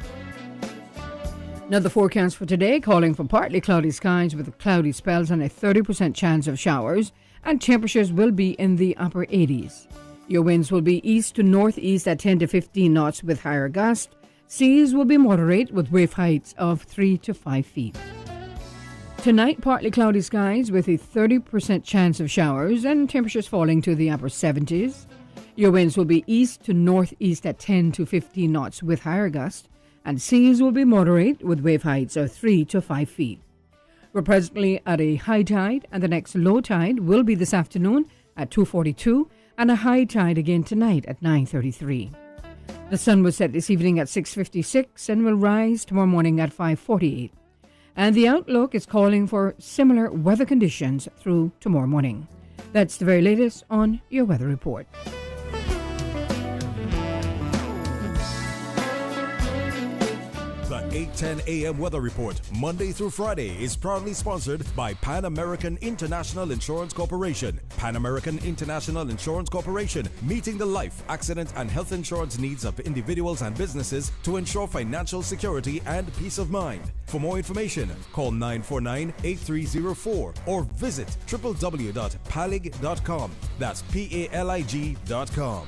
Now the forecast for today calling for partly cloudy skies with cloudy spells and a 30% chance of showers, and temperatures will be in the upper 80s. Your winds will be east to northeast at 10 to 15 knots with higher gusts. Seas will be moderate with wave heights of 3 to 5 feet. Tonight, partly cloudy skies with a 30% chance of showers and temperatures falling to the upper 70s. Your winds will be east to northeast at 10 to 15 knots with higher gusts, and seas will be moderate with wave heights of 3 to 5 feet. We're presently at a high tide, and the next low tide will be this afternoon at 2:42, and a high tide again tonight at 9:33. The sun will set this evening at 6:56 and will rise tomorrow morning at 5:48. And the outlook is calling for similar weather conditions through tomorrow morning. That's the very latest on your weather report. The 8:10 a.m. Weather Report, Monday through Friday, is proudly sponsored by Pan American International Insurance Corporation. Pan American International Insurance Corporation, meeting the life, accident, and health insurance needs of individuals and businesses to ensure financial security and peace of mind. For more information, call 949-8304 or visit www.palig.com. That's PALIG.com.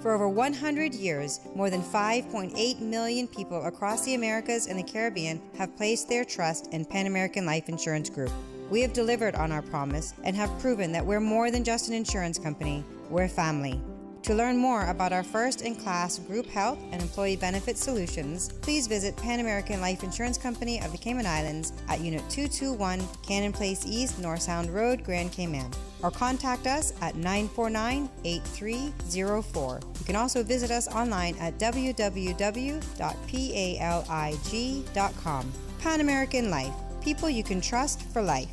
For over 100 years, more than 5.8 million people across the Americas and the Caribbean have placed their trust in Pan American Life Insurance Group. We have delivered on our promise and have proven that we're more than just an insurance company, we're family. To learn more about our first-in-class group health and employee benefit solutions, please visit Pan American Life Insurance Company of the Cayman Islands at Unit 221, Cannon Place East, North Sound Road, Grand Cayman, or contact us at 949-8304. You can also visit us online at www.palig.com. Pan American Life, people you can trust for life.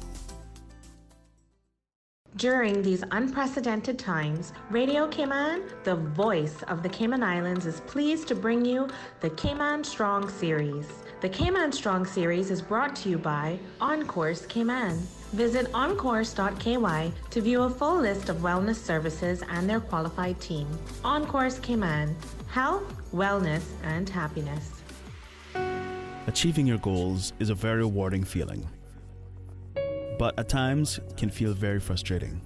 During these unprecedented times, Radio Cayman, the voice of the Cayman Islands, is pleased to bring you the Cayman Strong Series. The Cayman Strong Series is brought to you by OnCourse Cayman. Visit oncourse.ky to view a full list of wellness services and their qualified team. OnCourse Cayman, health, wellness, and happiness. Achieving your goals is a very rewarding feeling, but at times can feel very frustrating,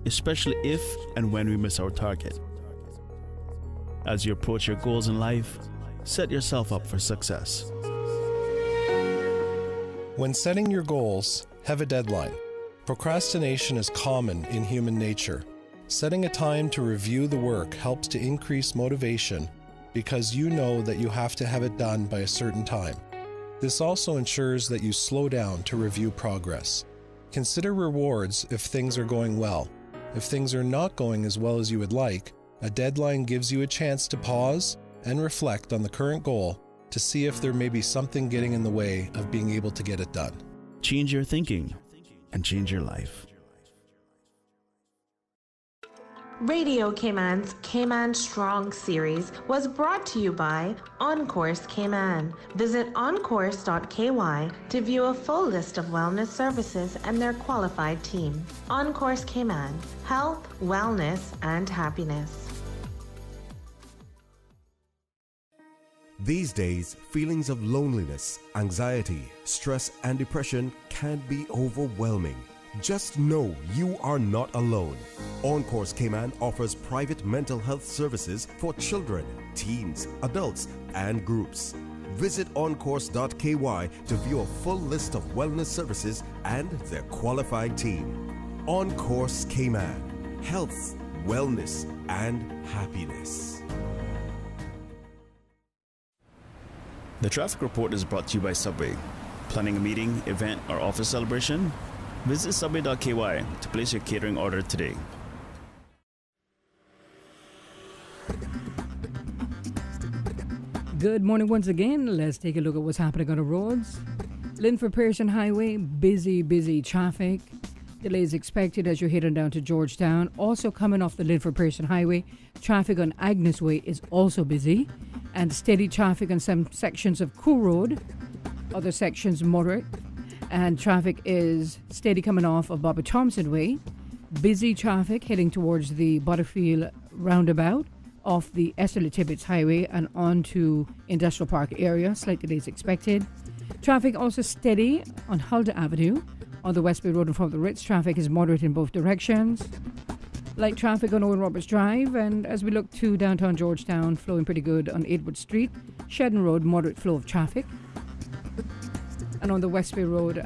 especially if and when we miss our target. As you approach your goals in life, set yourself up for success. When setting your goals, have a deadline. Procrastination is common in human nature. Setting a time to review the work helps to increase motivation because you know that you have to have it done by a certain time. This also ensures that you slow down to review progress. Consider rewards if things are going well. If things are not going as well as you would like, a deadline gives you a chance to pause and reflect on the current goal to see if there may be something getting in the way of being able to get it done. Change your thinking and change your life. Radio Cayman's Cayman Strong Series was brought to you by OnCourse Cayman. Visit oncourse.ky to view a full list of wellness services and their qualified team. OnCourse Cayman, health, wellness, and happiness. These days, feelings of loneliness, anxiety, stress, and depression can be overwhelming. Just know you are not alone. OnCourse Cayman offers private mental health services for children, teens, adults, and groups. Visit oncourse.ky to view a full list of wellness services and their qualified team. OnCourse Cayman, health, wellness, and happiness. The traffic report is brought to you by Subway. Planning a meeting, event, or office celebration? Visit subway.ky to place your catering order today. Good morning once again. Let's take a look at what's happening on the roads. Linford Pearson Highway, busy traffic. Delays expected as you're heading down to Georgetown. Also coming off the Linford Pearson Highway, traffic on Agnes Way is also busy. And steady traffic on some sections of Cool Road. Other sections moderate. And traffic is steady coming off of Bobby Thompson Way. Busy traffic heading towards the Butterfield roundabout off the Esterly Tibbetts Highway and on to Industrial Park area. Slight delays expected. Traffic also steady on Huldah Avenue. On the West Bay Road in front of the Ritz, traffic is moderate in both directions. Light traffic on Owen Roberts Drive, and as we look to downtown Georgetown, flowing pretty good on Edward Street. Shedden Road, moderate flow of traffic. And on the West Bay Road,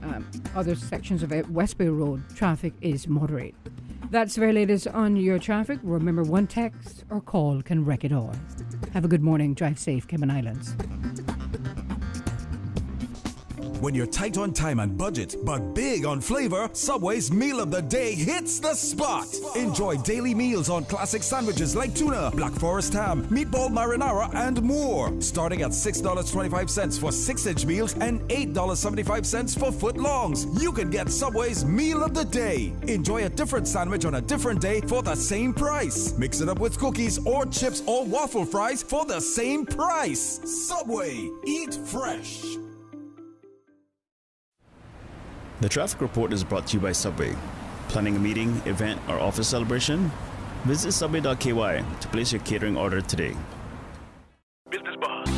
other sections of West Bay Road, traffic is moderate. That's the very latest on your traffic. Remember, one text or call can wreck it all. Have a good morning. Drive safe, Cayman Islands. When you're tight on time and budget, but big on flavor, Subway's Meal of the Day hits the spot. Enjoy daily meals on classic sandwiches like tuna, Black Forest ham, meatball marinara, and more. Starting at $6.25 for 6-inch meals and $8.75 for foot-longs. You can get Subway's Meal of the Day. Enjoy a different sandwich on a different day for the same price. Mix it up with cookies or chips or waffle fries for the same price. Subway. Eat fresh. The traffic report is brought to you by Subway. Planning a meeting, event, or office celebration? Visit subway.ky to place your catering order today. Business Buzz.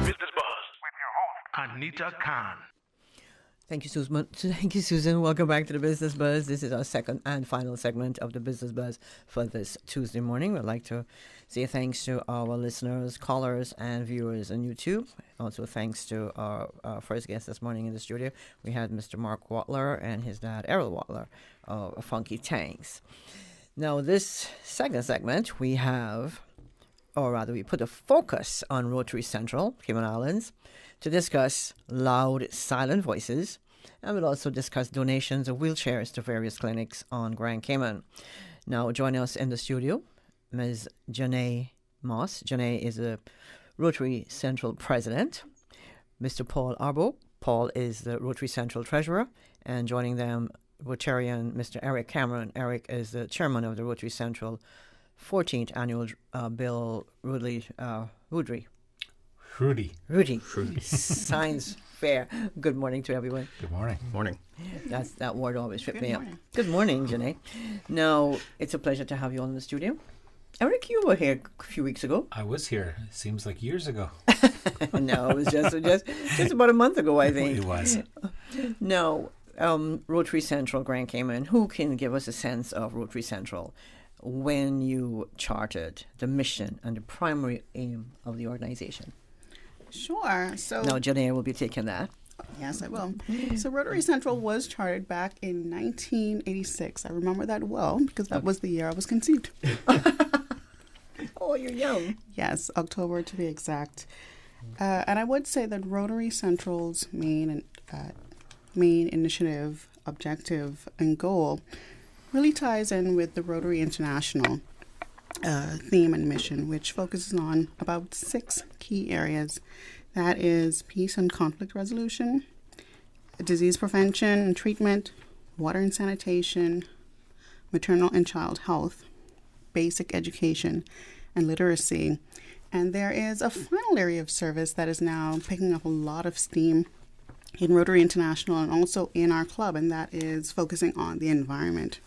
Business Buzz with your host, Anita Khan. Thank you, Susan. Thank you, Susan. Welcome back to the Business Buzz. This is our second and final segment of the Business Buzz for this Tuesday morning. We'd like to say thanks to our listeners, callers, and viewers on YouTube. Also, thanks to our first guest this morning in the studio. We had Mr. Mark Watler and his dad, Errol Watler, of Funky Tanks. Now, this second segment, we have, or rather, we put a focus on Rotary Central, Cayman Islands, to discuss loud, silent voices, and we'll also discuss donations of wheelchairs to various clinics on Grand Cayman. Now, joining us in the studio, Ms. Janae Moss. Janae is a Rotary Central president. Mr. Paul Arbo. Paul is the Rotary Central treasurer, and joining them, Rotarian Mr. Eric Cameron. Eric is the chairman of the Rotary Central 14th annual Bill Rudy Science Fair. Good morning to everyone. Good morning. Morning. That word always tripped me up. Good morning, Janae. Now, it's a pleasure to have you on the studio. Eric, you were here a few weeks ago. I was here. It seems like years ago. No, it was just about a month ago, I think. It was. No, Rotary Central Grand Cayman. Who can give us a sense of Rotary Central when you chartered the mission and the primary aim of the organization? Sure. So now, Janae will be taking that. Yes, I will. So Rotary Central was chartered back in 1986. I remember that well because that was the year I was conceived. Oh, you're young. Yes, October to be exact. And I would say that Rotary Central's main initiative, objective, and goal really ties in with the Rotary International theme and mission, which focuses on about 6 key areas. That is peace and conflict resolution, disease prevention and treatment, water and sanitation, maternal and child health, basic education, and literacy. And there is a final area of service that is now picking up a lot of steam in Rotary International and also in our club, and that is focusing on the environment.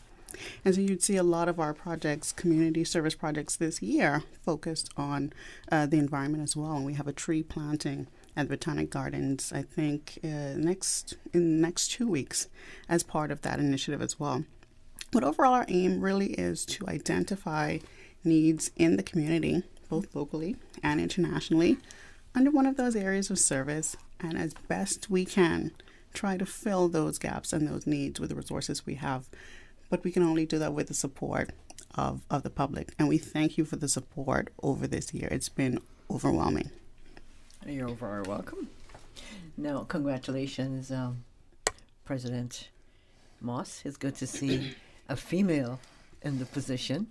And so you'd see a lot of our projects, community service projects this year, focused on the environment as well. And we have a tree planting at the Botanic Gardens, I think, in the next 2 weeks as part of that initiative as well. But overall, our aim really is to identify needs in the community, both locally and internationally, under one of those areas of service, and as best we can, try to fill those gaps and those needs with the resources we have. But we can only do that with the support of the public. And we thank you for the support over this year. It's been overwhelming. You're very welcome. Now, congratulations, President Moss. It's good to see a female in the position.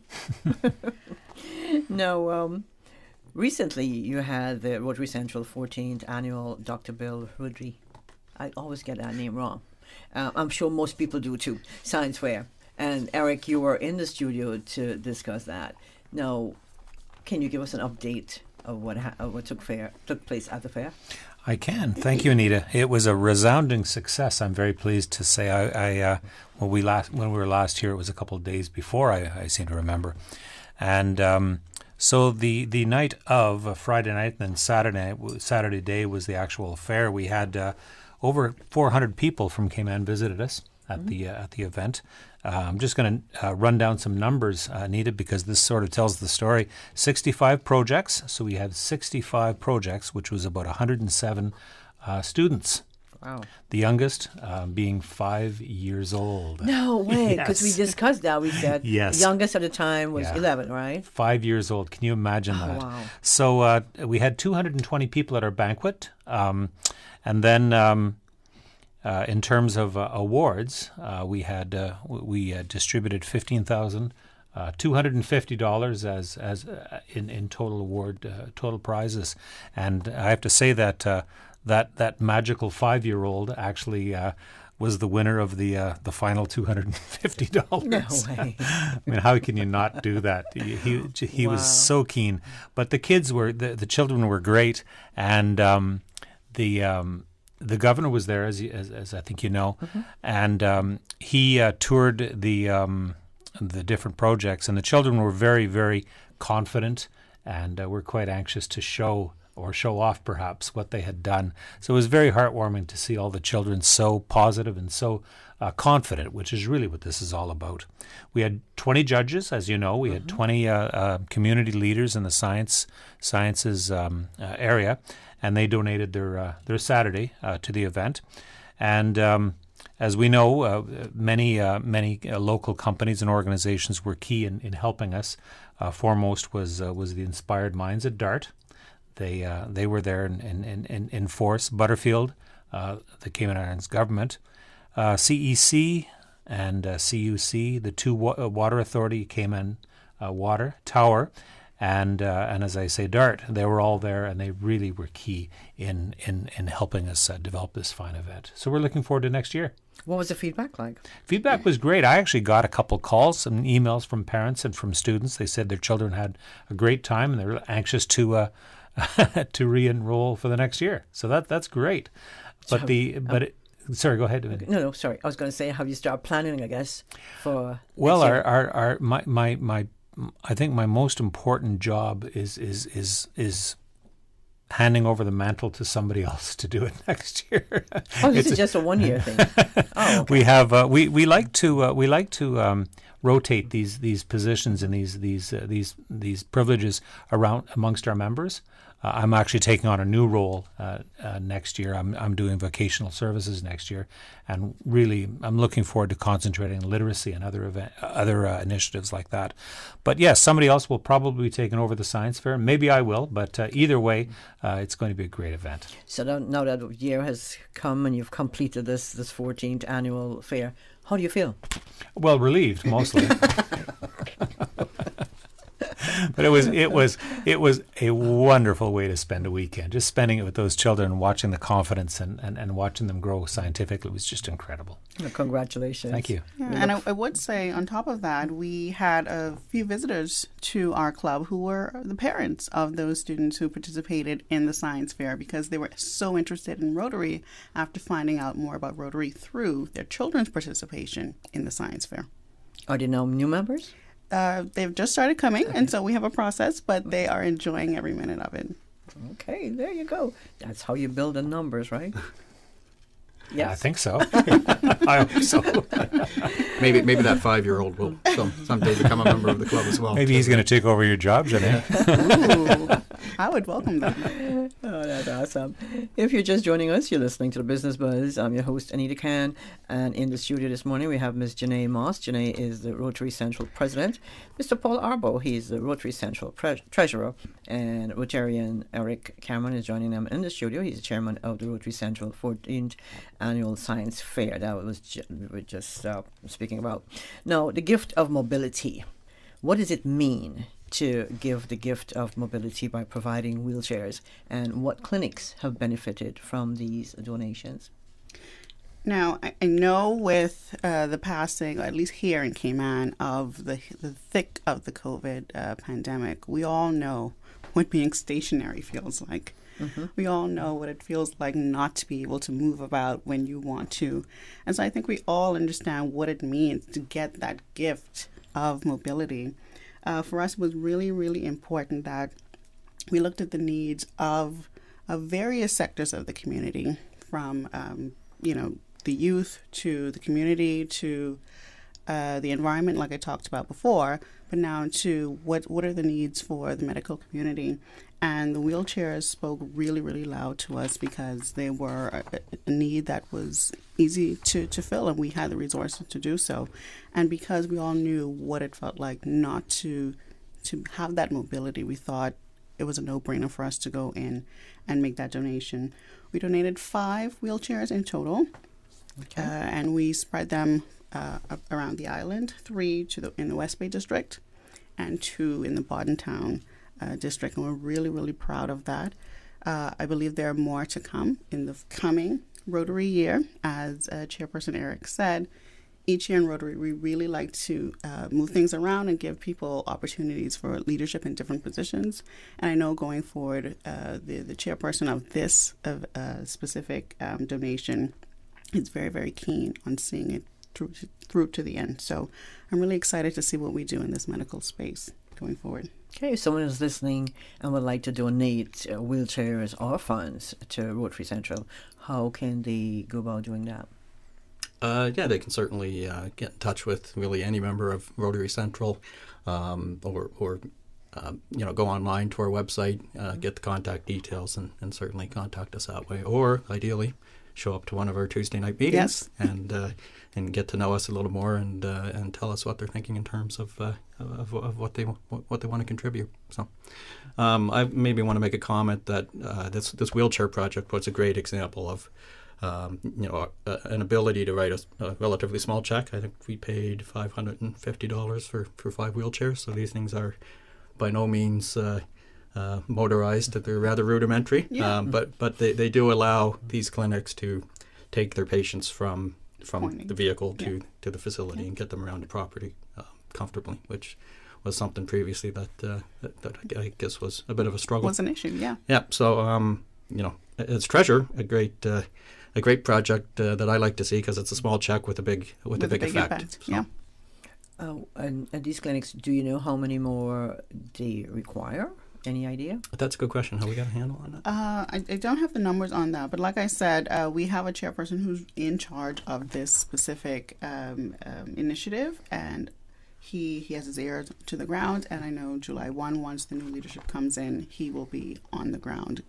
Now, Recently, you had the Rotary Central 14th annual Dr. Bill Rudry. I always get that name wrong. I'm sure most people do too. Science fair. And Eric, you were in the studio to discuss that. Now, can you give us an update of what took place at the fair? I can. Thank you, Anita. It was a resounding success. I'm very pleased to say. When we were last here, it was a couple of days before. I seem to remember, and so the night of Friday night and then Saturday day was the actual fair. We had over 400 people from Cayman visited us at the event. I'm just going to run down some numbers, Anita, because this sort of tells the story. 65 projects. So we had 65 projects, which was about 107 students. Wow. The youngest being 5 years old. No way, because Yes. we discussed that. We said Yes. the youngest at the time was 11, right? 5 years old. Can you imagine that? Wow. So we had 220 people at our banquet. And then in terms of awards, we distributed $15,250 as in total award total prizes, and I have to say that that magical 5-year-old actually was the winner of the final $250. No way. I mean, how can you not do that? He was so keen, but the kids were the children were great, and the governor was there, as I think you know, and he toured the different projects, and the children were very, very confident, and were quite anxious to show off perhaps what they had done. So it was very heartwarming to see all the children so positive and so confident, which is really what this is all about. We had 20 judges, as you know. We had 20 community leaders in the sciences area, and they donated their Saturday to the event. And as we know, many local companies and organizations were key in helping us. Foremost was the Inspired Minds at DART. They were there in force. Butterfield, the Cayman Islands government, CEC and CUC, the two water authority, Cayman Water, Tower, and as I say, DART. They were all there, and they really were key in helping us develop this fine event. So we're looking forward to next year. What was the feedback like? Feedback was great. I actually got a couple calls, some emails from parents and from students. They said their children had a great time, and they were anxious to to re-enroll for the next year. So that's great. But sorry, go ahead. No, sorry. I was going to say, have you started planning, I guess, for well, next year? I think my most important job is handing over the mantle to somebody else to do it next year. Oh, this is just a 1-year thing. Oh, okay. We have we like to rotate these positions and these privileges around amongst our members. I'm actually taking on a new role next year. I'm doing vocational services next year, and really I'm looking forward to concentrating on literacy and other initiatives like that. But yes, somebody else will probably be taking over the science fair. Maybe I will, but either way, it's going to be a great event. So now that the year has come and you've completed this 14th annual fair, how do you feel? Well, relieved mostly. But it was a wonderful way to spend a weekend. Just spending it with those children, watching the confidence and watching them grow scientifically was just incredible. Well, congratulations. Thank you. Yeah, and I would say on top of that, we had a few visitors to our club who were the parents of those students who participated in the science fair, because they were so interested in Rotary after finding out more about Rotary through their children's participation in the science fair. Are there now new members? They've just started coming, and so we have a process, but they are enjoying every minute of it. Okay, there you go. That's how you build the numbers, right? Yes. I think so. I hope so. Maybe that 5-year-old will someday become a member of the club as well. Maybe he's going to take over your job, Janine. Ooh, I would welcome that. Oh, that's awesome. If you're just joining us, you're listening to The Business Buzz. I'm your host, Anita Khan, and in the studio this morning we have Ms. Janae Moss. Janae is the Rotary Central President. Mr. Paul Arbo, he's the Rotary Central Treasurer, and Rotarian Eric Cameron is joining them in the studio. He's the chairman of the Rotary Central 14th Annual Science Fair. That was we were just speaking about. Now, the gift of mobility. What does it mean to give the gift of mobility by providing wheelchairs, and what clinics have benefited from these donations? Now, I know with the passing, or at least here in Cayman, of the thick of the COVID pandemic, we all know what being stationary feels like. Mm-hmm. We all know what it feels like not to be able to move about when you want to. And so I think we all understand what it means to get that gift of mobility. For us, it was really, really important that we looked at the needs of various sectors of the community, from, the youth to the community to the environment, like I talked about before, but now to what are the needs for the medical community. And the wheelchairs spoke really, really loud to us because they were a need that was easy to fill, and we had the resources to do so. And because we all knew what it felt like not to have that mobility, we thought it was a no-brainer for us to go in and make that donation. We donated 5 wheelchairs in total, and we spread them around the island, 3 in the West Bay District and 2 in the Bordentown District, and we're really, really proud of that. I believe there are more to come in the coming Rotary year. As Chairperson Eric said, each year in Rotary, we really like to move things around and give people opportunities for leadership in different positions. And I know going forward, the chairperson of this specific donation is very, very keen on seeing it through to the end. So I'm really excited to see what we do in this medical space going forward. Okay, if someone is listening and would like to donate wheelchairs or funds to Rotary Central, how can they go about doing that? They can certainly get in touch with really any member of Rotary Central, or go online to our website, get the contact details, and certainly contact us that way. Or ideally, show up to one of our Tuesday night meetings, yes, and get to know us a little more, and tell us what they're thinking in terms of what they want to contribute. So, I maybe want to make a comment that this wheelchair project was a great example of an ability to write a relatively small check. I think we paid $550 for 5 wheelchairs. So these things are by no means motorized. They're rather rudimentary, but they do allow these clinics to take their patients from the vehicle to the facility and get them around the property comfortably, which was something previously that I guess was a bit of a struggle. Was an issue, yeah. Yeah. So it's Treasure, a great project that I like to see because it's a small check with a big effect. Impact. So. Yeah. And at these clinics, do you know how many more they require? Any idea? That's a good question. How we got a handle on that? I don't have the numbers on that, but like I said, we have a chairperson who's in charge of this specific initiative, and he has his ear to the ground. And I know July 1, once the new leadership comes in, he will be on the ground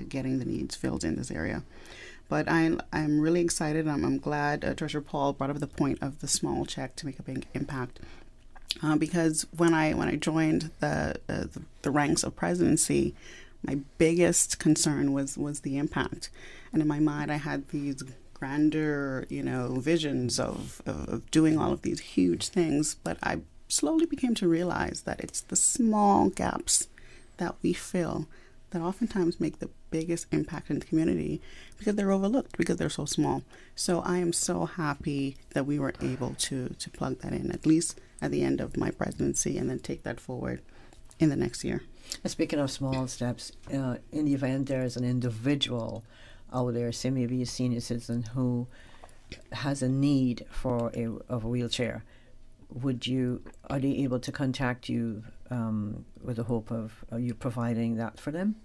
getting the needs filled in this area. But I'm really excited. I'm glad Treasurer Paul brought up the point of the small check to make a big impact. Because when I joined the ranks of presidency, my biggest concern was the impact. And in my mind, I had these grander, visions of doing all of these huge things. But I slowly became to realize that it's the small gaps that we fill that oftentimes make the biggest impact in the community because they're overlooked, because they're so small. So I am so happy that we were able to plug that in, at least at the end of my presidency, and then take that forward in the next year. Speaking of small steps, in the event there is an individual out there, say maybe a senior citizen who has a need for a wheelchair, are they able to contact you with the hope of you providing that for them?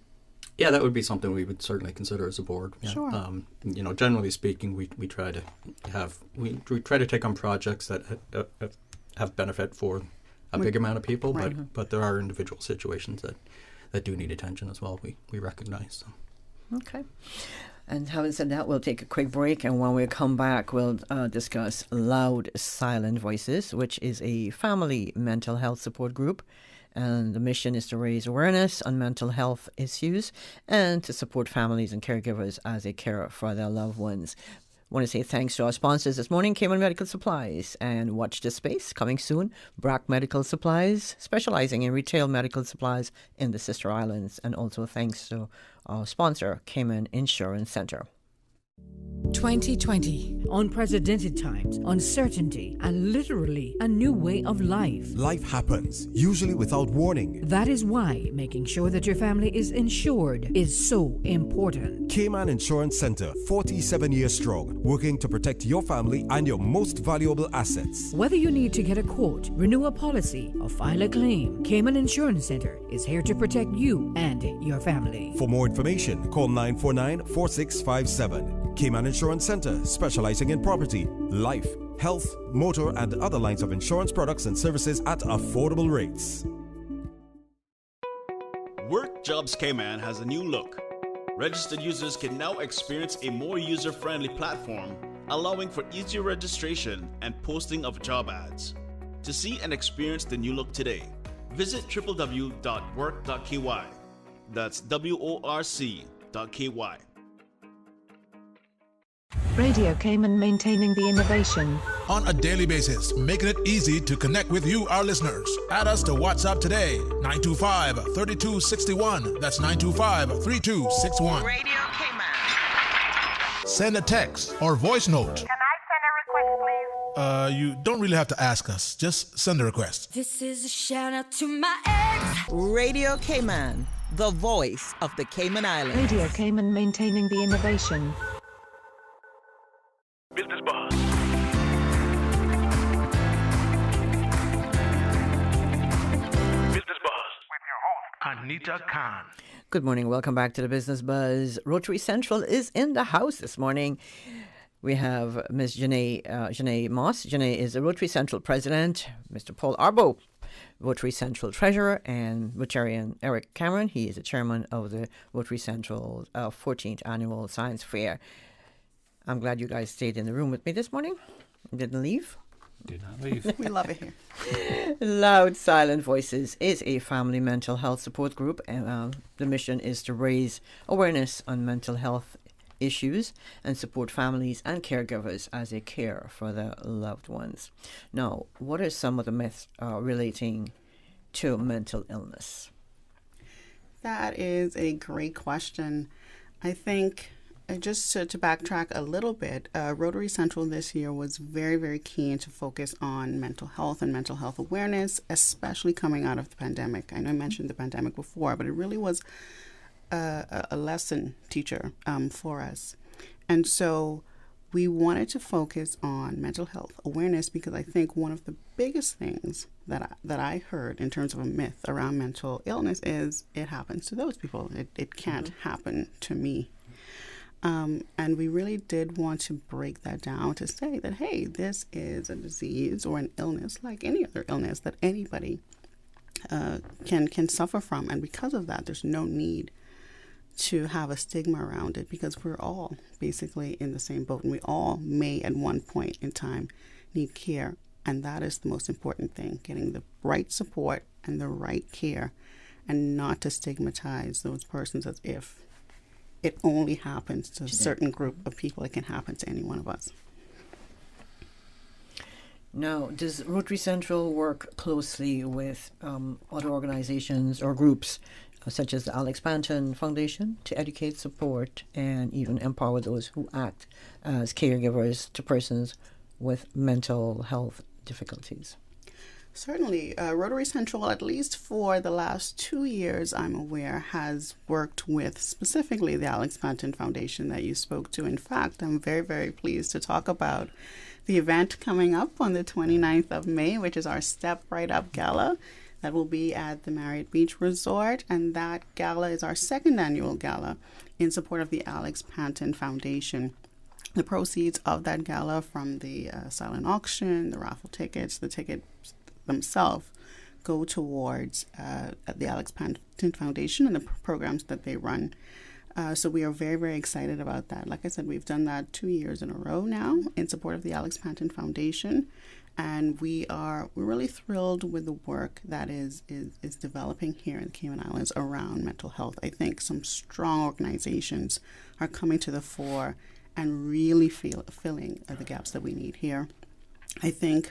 Yeah, that would be something we would certainly consider as a board. Yeah. Sure. Generally speaking, we try to take on projects that have benefit for a big amount of people, right. but there are individual situations that do need attention as well. We recognize. So. Okay. And having said that, we'll take a quick break, and when we come back, we'll discuss Loud Silent Voices, which is a family mental health support group. And the mission is to raise awareness on mental health issues and to support families and caregivers as they care for their loved ones. want to say thanks to our sponsors this morning, Cayman Medical Supplies, and watch this space coming soon. Brack Medical Supplies, specializing in retail medical supplies in the Sister Islands, and also thanks to our sponsor, Cayman Insurance Center. 2020. Unprecedented times, uncertainty, and literally a new way of life. Life happens, usually without warning. That is why making sure that your family is insured is so important. Cayman Insurance Center, 47 years strong, working to protect your family and your most valuable assets. Whether you need to get a quote, renew a policy, or file a claim, Cayman Insurance Center is here to protect you and your family. For more information, call 949-4657. Cayman Insurance Center, specializing in property, life, health, motor, and other lines of insurance products and services at affordable rates. WorkJobs Cayman has a new look. Registered users can now experience a more user-friendly platform, allowing for easier registration and posting of job ads. To see and experience the new look today, visit www.work.ky. That's WORC.ky. Radio Cayman, maintaining the innovation. On a daily basis, making it easy to connect with you, our listeners. Add us to WhatsApp today, 925-3261. That's 925-3261. Radio Cayman. Send a text or voice note. Can I send a request, please? You don't really have to ask us. Just send a request. This is a shout out to my ex. Radio Cayman, the voice of the Cayman Islands. Radio Cayman, maintaining the innovation. Business Buzz. Business Buzz with your host, Anita Khan. Good morning. Welcome back to the Business Buzz. Rotary Central is in the house this morning. We have Ms. Janae Moss. Janae is the Rotary Central President. Mr. Paul Arbo, Rotary Central Treasurer, and Rotarian Eric Cameron. He is the chairman of the Rotary Central 14th Annual Science Fair. I'm glad you guys stayed in the room with me this morning. Didn't leave. Did not leave. We love it here. Loud Silent Voices is a family mental health support group, and the mission is to raise awareness on mental health issues and support families and caregivers as they care for their loved ones. Now, what are some of the myths relating to mental illness? That is a great question. I think just to backtrack a little bit, Rotary Central this year was very, very keen to focus on mental health and mental health awareness, especially coming out of the pandemic. I know I mentioned the pandemic before, but it really was a lesson teacher for us. And so we wanted to focus on mental health awareness because I think one of the biggest things that I heard in terms of a myth around mental illness is it happens to those people. It can't happen to me. And we really did want to break that down to say that, hey, this is a disease or an illness like any other illness that anybody can suffer from. And because of that, there's no need to have a stigma around it because we're all basically in the same boat and we all may at one point in time need care. And that is the most important thing, getting the right support and the right care and not to stigmatize those persons as if it only happens to a certain group of people. It can happen to any one of us. Now, does Rotary Central work closely with other organizations or groups such as the Alex Panton Foundation to educate, support, and even empower those who act as caregivers to persons with mental health difficulties? Certainly. Rotary Central, at least for the last 2 years, I'm aware, has worked with specifically the Alex Panton Foundation that you spoke to. In fact, I'm very, very pleased to talk about the event coming up on the 29th of May, which is our Step Right Up Gala. That will be at the Marriott Beach Resort, and that gala is our second annual gala in support of the Alex Panton Foundation. The proceeds of that gala from the silent auction, the raffle tickets, the tickets themselves go towards the Alex Panton Foundation and the programs that they run. So we are very, very excited about that. Like I said, we've done that 2 years in a row now in support of the Alex Panton Foundation. And we're really thrilled with the work that is developing here in the Cayman Islands around mental health. I think some strong organizations are coming to the fore and really filling the gaps that we need here. I think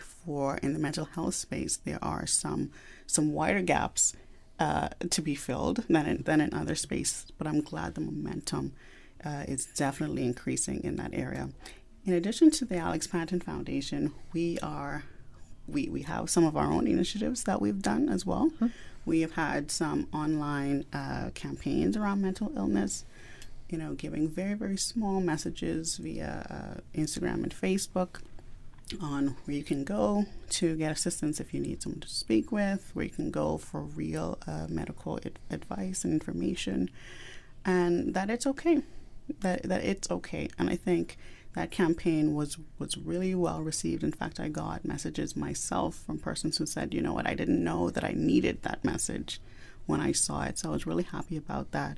in the mental health space, there are some wider gaps to be filled than in other spaces, but I'm glad the momentum is definitely increasing in that area. In addition to the Alex Panton Foundation, we have some of our own initiatives that we've done as well. Mm-hmm. We have had some online campaigns around mental illness, giving very, very small messages via Instagram and Facebook on where you can go to get assistance if you need someone to speak with, where you can go for real medical advice and information, and that it's okay, that it's okay. And I think that campaign was really well received. In fact, I got messages myself from persons who said, you know what, I didn't know that I needed that message when I saw it. So I was really happy about that.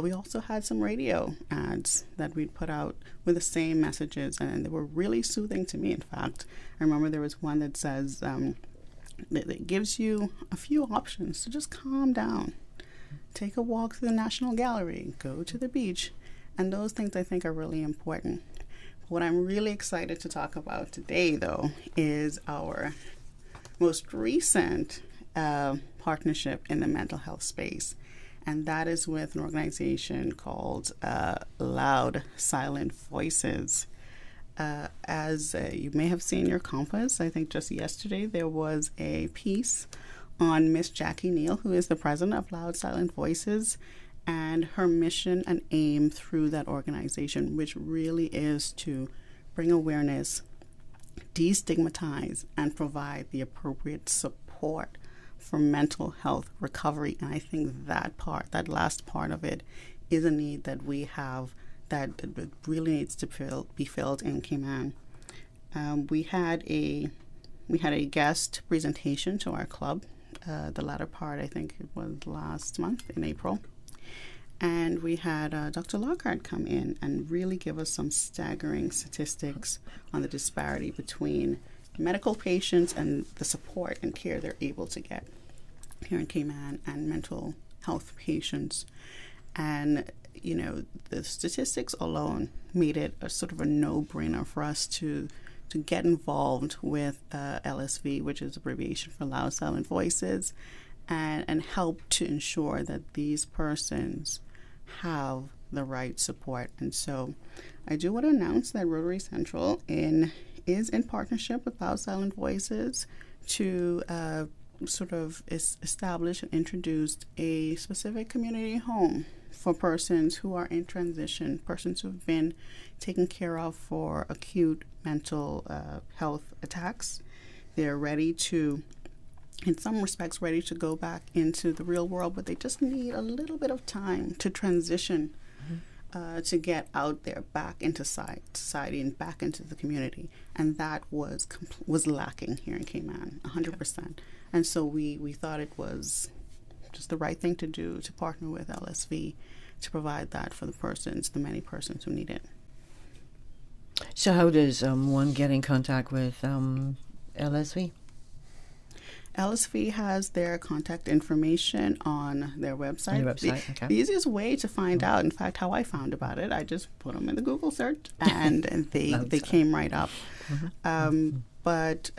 We also had some radio ads that we'd put out with the same messages, and they were really soothing to me. In fact, I remember there was one that says, that gives you a few options to just calm down. Take a walk through the National Gallery, go to the beach, and those things I think are really important. What I'm really excited to talk about today, though, is our most recent partnership in the mental health space, and that is with an organization called Loud Silent Voices. As you may have seen your compass, I think just yesterday there was a piece on Miss Jackie Neal, who is the president of Loud Silent Voices, and her mission and aim through that organization, which really is to bring awareness, destigmatize, and provide the appropriate support for mental health recovery. And I think that last part of it, is a need that we have that really needs to be filled in Cayman. We had a guest presentation to our club, the latter part, I think it was last month in April. And we had Dr. Lockhart come in and really give us some staggering statistics on the disparity between medical patients and the support and care they're able to get here in Cayman and mental health patients. And, the statistics alone made it a sort of a no-brainer for us to get involved with LSV, which is abbreviation for Loud Silent Voices, and help to ensure that these persons have the right support. And so I do want to announce that Rotary Central is in partnership with Loud Silent Voices to sort of establish and introduce a specific community home for persons who are in transition, persons who have been taken care of for acute mental health attacks. They're ready to, in some respects, ready to go back into the real world, but they just need a little bit of time to transition to get out there, back into society and back into the community. And that was lacking here in Cayman, 100%. And so we thought it was just the right thing to do to partner with LSV to provide that for the many persons who need it. So how does one get in contact with LSV? LSV has their contact information on their website. On your website, okay. The easiest way to find out, in fact, how I found about it, I just put them in the Google search, and they came right up. Mm-hmm. But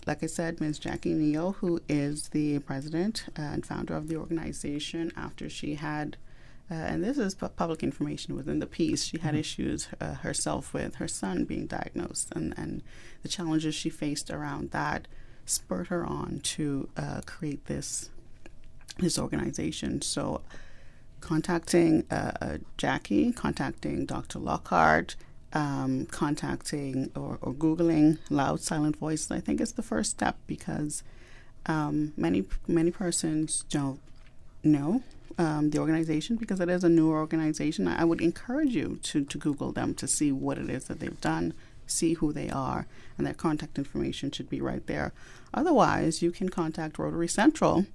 like I said, Ms. Jackie Neal, who is the president and founder of the organization, after she had, and this is public information within the piece, she had issues herself with her son being diagnosed, and the challenges she faced around that spurred her on to create this organization. So contacting Jackie, contacting Dr. Lockhart, contacting or Googling Loud Silent Voices, I think is the first step, because many persons don't know the organization, because it is a newer organization. I would encourage you to Google them to see what it is that they've done, see who they are, and their contact information should be right there. Otherwise, you can contact Rotary Central.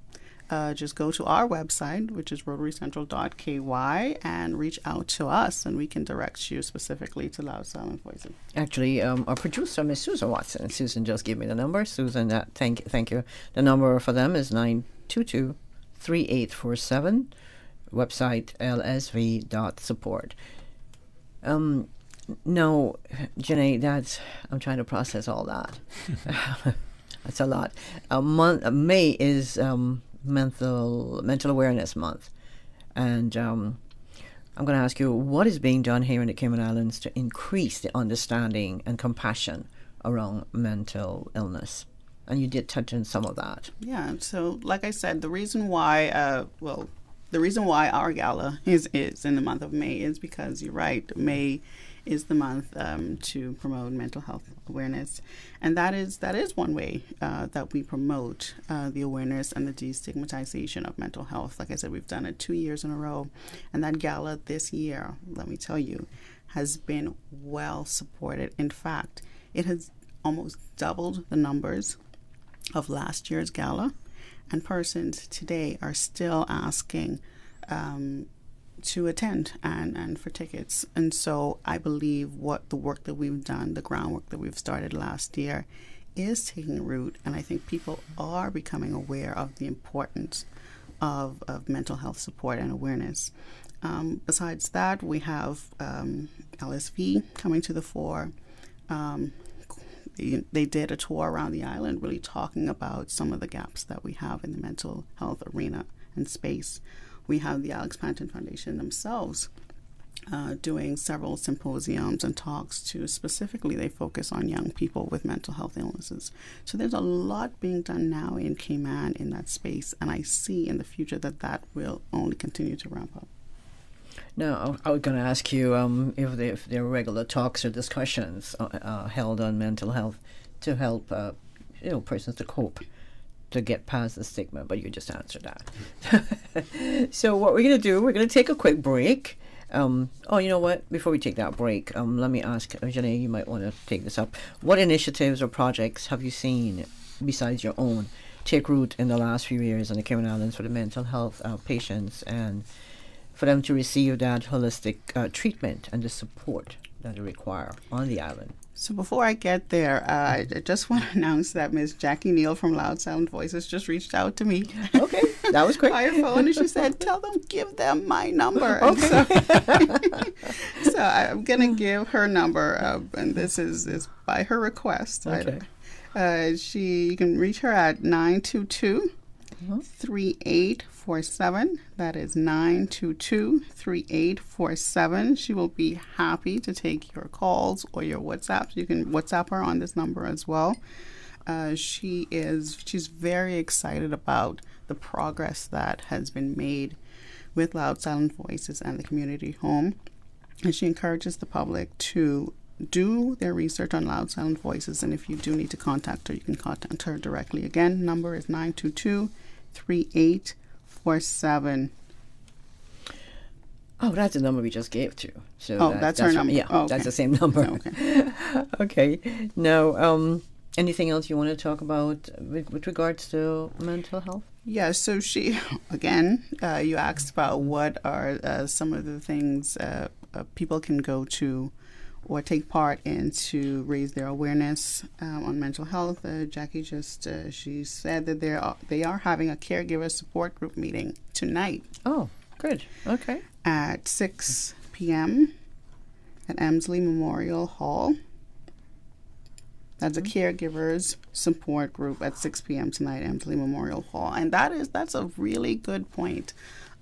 Just go to our website, which is rotarycentral.ky, and reach out to us, and we can direct you specifically to Loud Silent Voices. Actually, our producer, Miss Susan Watson. Susan just gave me the number. Susan, thank you. The number for them is 922-3847. Website lsv.support. No, Janae, I'm trying to process all that. That's a lot. May is mental awareness month, and I'm going to ask you, what is being done here in the Cayman Islands to increase the understanding and compassion around mental illness? And you did touch on some of that. Yeah. So, like I said, the reason why our gala is in the month of May is because you're right. May is the month to promote mental health awareness, and that is one way that we promote the awareness and the destigmatization of mental health. Like I said, we've done it 2 years in a row, and that gala this year, let me tell you, has been well supported. In fact, it has almost doubled the numbers of last year's gala, and persons today are still asking to attend and for tickets. And so I believe what the work that we've done, the groundwork that we've started last year, is taking root, and I think people are becoming aware of the importance of mental health support and awareness. Besides that, we have LSV coming to the fore. They did a tour around the island really talking about some of the gaps that we have in the mental health arena and space. We have the Alex Panton Foundation themselves doing several symposiums and talks to specifically they focus on young people with mental health illnesses. So there's a lot being done now in Cayman in that space, and I see in the future that will only continue to ramp up. Now, I was going to ask you if there are regular talks or discussions held on mental health to help persons to cope, to get past the stigma, but you just answered that. So what we're going to do, we're going to take a quick break. You know what? Before we take that break, let me ask, Janae, you might want to take this up. What initiatives or projects have you seen, besides your own, take root in the last few years on the Cayman Islands for the mental health patients and for them to receive that holistic treatment and the support that they require on the island? So before I get there, I just want to announce that Ms. Jackie Neal from Loud Sound Voices just reached out to me. Okay, that was quick. By phone, and she said, give them my number. Okay. So I'm going to give her number, and this is by her request. Okay. You can reach her at 922-3847. That is 922-3847. She will be happy to take your calls or your WhatsApps. You can WhatsApp her on this number as well. She's very excited about the progress that has been made with Loud Silent Voices and the community home. And she encourages the public to do their research on Loud Silent Voices, and if you do need to contact her, you can contact her directly. Again, number is 922-3847. Oh, that's the number we just gave to. So that's her number. Yeah, okay. That's the same number. Okay. Okay. Now, anything else you want to talk about with regards to mental health? Yeah, so she, again, you asked about what are some of the things people can go to or take part in to raise their awareness on mental health. Jackie just, she said that they are having a caregiver support group meeting tonight. Oh, good. Okay. At 6 p.m. at Emsley Memorial Hall. That's a caregivers support group at 6 p.m. tonight, Emsley Memorial Hall. And that's a really good point.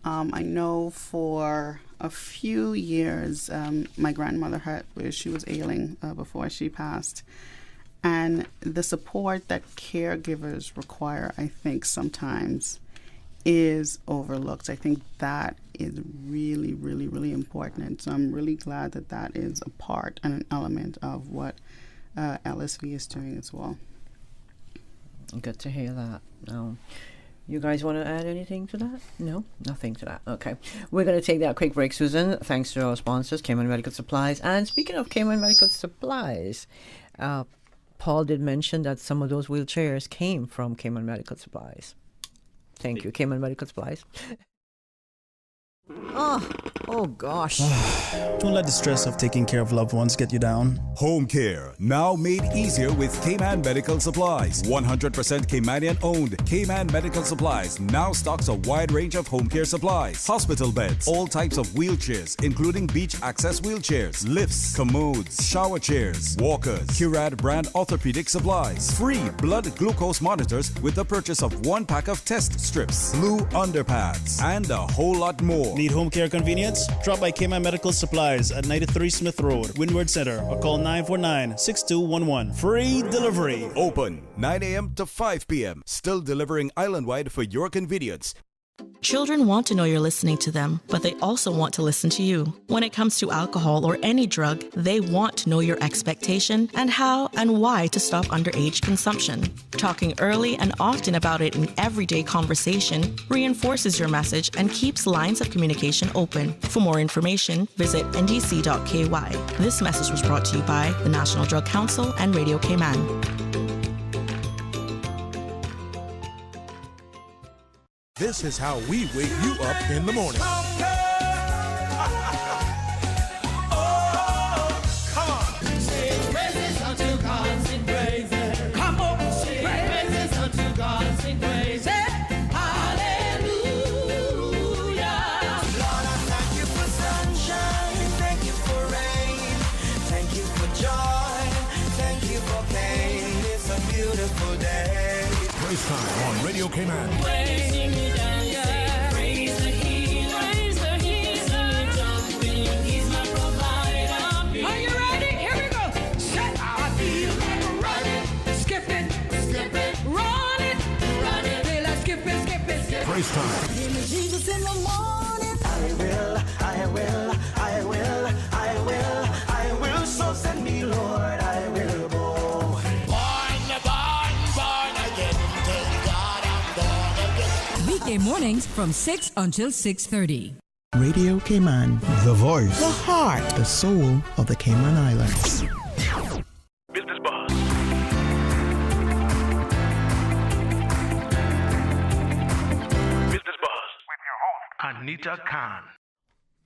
I know for a few years, my grandmother she was ailing before she passed. And the support that caregivers require, I think, sometimes is overlooked. I think that is really, really, really important. And so I'm really glad that is a part and an element of what LSV is doing as well. Good to hear that. You guys want to add anything to that? No? Nothing to that. Okay. We're going to take that quick break, Susan. Thanks to our sponsors, Cayman Medical Supplies. And speaking of Cayman Medical Supplies, Paul did mention that some of those wheelchairs came from Cayman Medical Supplies. Thank you, Cayman Medical Supplies. Oh, gosh. Don't let the stress of taking care of loved ones get you down. Home care, now made easier with K-Man Medical Supplies. 100% K-Manian owned. K-Man Medical Supplies now stocks a wide range of home care supplies. Hospital beds, all types of wheelchairs, including beach access wheelchairs, lifts, commodes, shower chairs, walkers, Curad brand orthopedic supplies. Free blood glucose monitors with the purchase of 1 pack of test strips, blue underpads, and a whole lot more. Need home care convenience? Drop by K-Man Medical Supplies at 93 Smith Road, Windward Center, or call 949-6211. Free delivery. Open 9 a.m. to 5 p.m. Still delivering island-wide for your convenience. Children want to know you're listening to them, but they also want to listen to you. When it comes to alcohol or any drug, they want to know your expectation and how and why to stop underage consumption. Talking early and often about it in everyday conversation reinforces your message and keeps lines of communication open. For more information, visit ndc.ky. This message was brought to you by the National Drug Council and Radio Cayman. This is how we wake you up in the morning. Praise time on Radio Cayman. Praise time. Jesus in the morning. I will. So send me, Lord, I will go. Born again. Thank God I'm born again. Weekday mornings from 6 until 6:30. Radio Cayman. The voice. The heart. The soul of the Cayman Islands. Business Buzz. Anita Khan.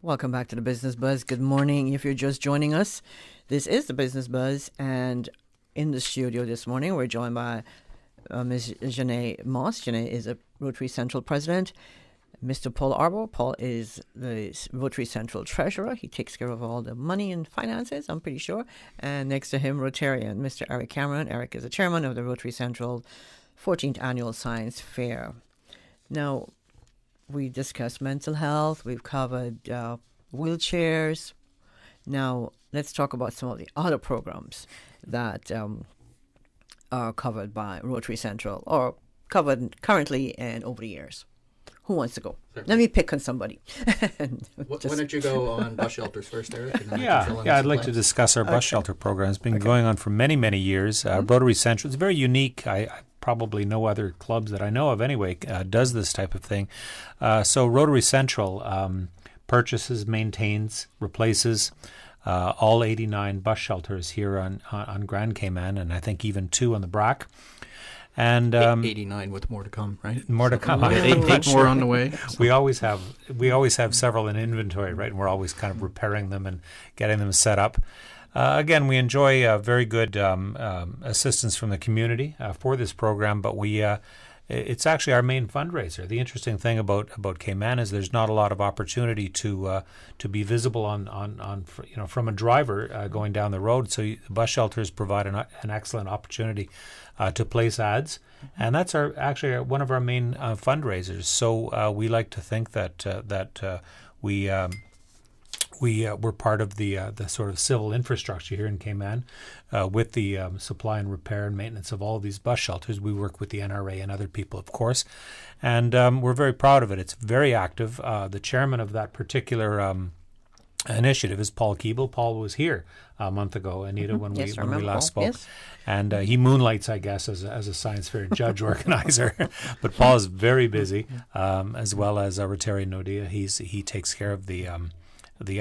Welcome back to the Business Buzz. Good morning. If you're just joining us, this is the Business Buzz, and in the studio this morning we're joined by Ms. Janae Moss. Janae is a Rotary Central president. Mr. Paul Arbour. Paul is the Rotary Central treasurer. He takes care of all the money and finances, I'm pretty sure. And next to him, Rotarian, Mr. Eric Cameron. Eric is the chairman of the Rotary Central 14th Annual Science Fair. Now, we discussed mental health. We've covered wheelchairs. Now, let's talk about some of the other programs that are covered by Rotary Central or covered currently and over the years. Who wants to go? Certainly. Let me pick on somebody. Why don't you go on bus shelters first, Eric? I'd like to discuss our bus shelter program. It's been going on for many, many years. Rotary Central is very unique. I probably no other clubs that I know of anyway does this type of thing. So Rotary Central purchases, maintains, replaces all 89 bus shelters here on Grand Cayman, and I think even 2 on the Brac. And 89 with more to come, right? More to come. Eight more on the way. We always have several in inventory, right? And we're always kind of repairing them and getting them set up. Again, we enjoy very good assistance from the community for this program, but it's actually our main fundraiser. The interesting thing about Cayman is there's not a lot of opportunity to be visible on from a driver going down the road. So the bus shelters provide an excellent opportunity to place ads, and that's actually one of our main fundraisers. So we like to think that we're part of the sort of civil infrastructure here in Cayman with the supply and repair and maintenance of all of these bus shelters. We work with the NRA and other people, of course, and we're very proud of it. It's very active. The chairman of that particular initiative is Paul Keeble. Paul was here a month ago, Anita, when we last spoke. Yes. And he moonlights, I guess, as a science fair judge organizer. But Paul is very busy, as well as Rotarian Nodia. He takes care of the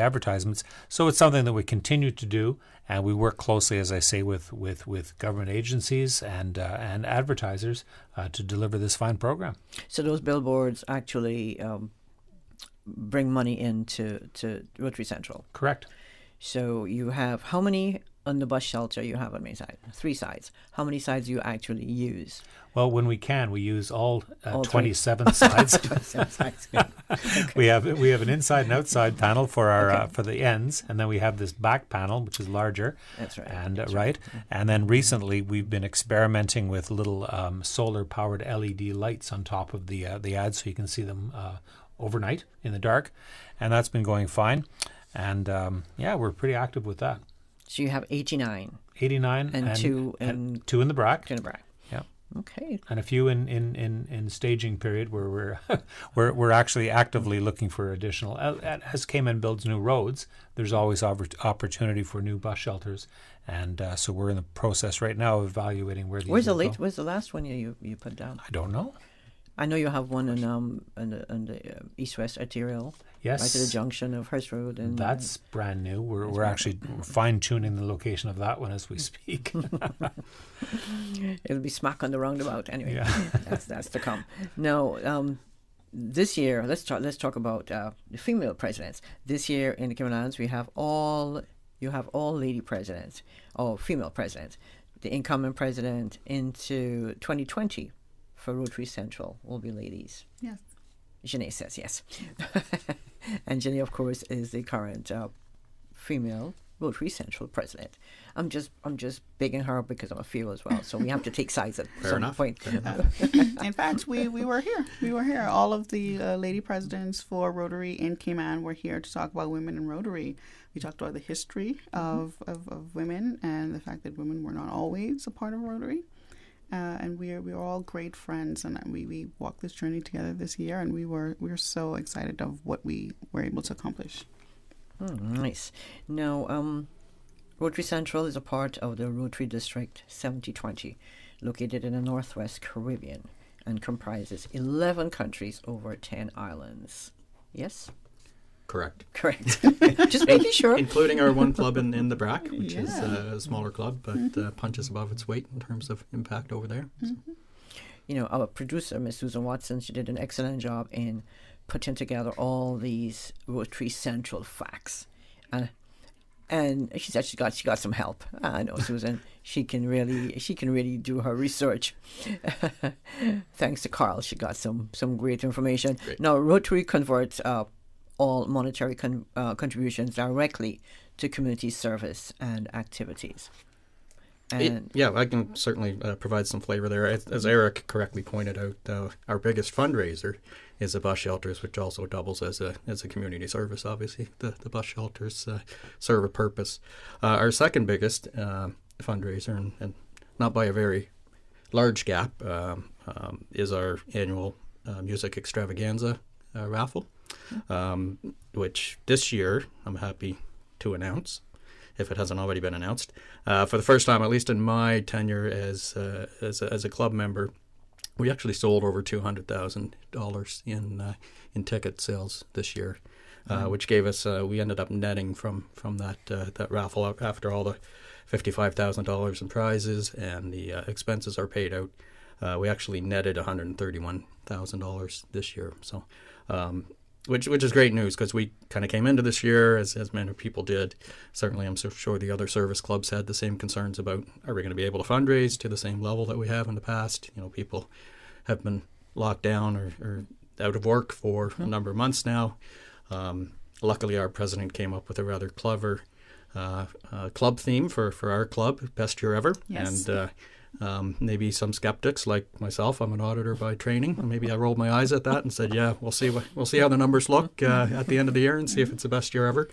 advertisements. So it's something that we continue to do, and we work closely, as I say, with government agencies and advertisers to deliver this fine program. So those billboards actually bring money into to Rotary Central. Correct. So you have how many on the bus shelter you have on many sides? 3 sides. How many sides do you actually use? Well, when we can, we use all 27 three. sides. 27 sides. Yeah. Okay. We have an inside and outside panel for our for the ends, and then we have this back panel which is larger. That's right. And That's right. And then recently we've been experimenting with little solar-powered LED lights on top of the ads, so you can see them overnight in the dark, and that's been going fine. And we're pretty active with that. So you have 89. 89 and 2 in the BRAC. 2 in the BRAC. Yeah. Okay. And a few in staging period where we're actually actively looking for additional. As Cayman builds new roads, there's always opportunity for new bus shelters, and so we're in the process right now of evaluating where these. Where's the last one you put down? I don't know. I know you have one in the east-west arterial. Yes. Right at the junction of Hearst Road. And that's brand new. We're actually fine-tuning the location of that one as we speak. It'll be smack on the roundabout anyway. Yeah. that's to come. Now, this year, let's talk about the female presidents. This year in the Cayman Islands, you have all lady presidents or female presidents. The incoming president into 2020 for Rotary Central will be ladies. Yes. Janae says yes. And Janae, of course, is the current female Rotary Central president. I'm just bigging her up because I'm a female as well. So we have to take sides at some point. In fact, we were here. We were here. All of the lady presidents for Rotary in Cayman were here to talk about women in Rotary. We talked about the history of women and the fact that women were not always a part of Rotary. And we are all great friends, and we walked this journey together this year, and we were so excited of what we were able to accomplish. Oh, nice. Now, Rotary Central is a part of the Rotary District 7020, located in the Northwest Caribbean, and comprises 11 countries over 10 islands. Yes? Correct. Just making sure. Including our one club in the BRAC, which is a smaller club, but punches above its weight in terms of impact over there. Mm-hmm. You know, our producer, Miss Susan Watson, she did an excellent job in putting together all these Rotary Central facts. And she said she got some help. I know Susan. She can really do her research. Thanks to Carl, she got some great information. Great. Now, Rotary converts all monetary contributions directly to community service and activities. And I can certainly provide some flavor there. As Eric correctly pointed out, our biggest fundraiser is the bus shelters, which also doubles as a community service. Obviously, the bus shelters serve a purpose. Our second biggest fundraiser, and not by a very large gap, is our annual music extravaganza raffle, which this year I'm happy to announce, if it hasn't already been announced, for the first time, at least in my tenure as a club member, we actually sold over $200,000 in ticket sales this year, which gave us we ended up netting from that raffle after all the $55,000 in prizes and the expenses are paid out. We actually netted $131,000 this year. So. Which is great news because we kind of came into this year, as many people did. Certainly, I'm so sure the other service clubs had the same concerns about, are we going to be able to fundraise to the same level that we have in the past? You know, people have been locked down or out of work for a number of months now. Luckily, our president came up with a rather clever club theme for our club, Best Year Ever. Yes. And maybe some skeptics like myself, I'm an auditor by training, and maybe I rolled my eyes at that and said, yeah, we'll see how the numbers look at the end of the year and see if it's the best year ever.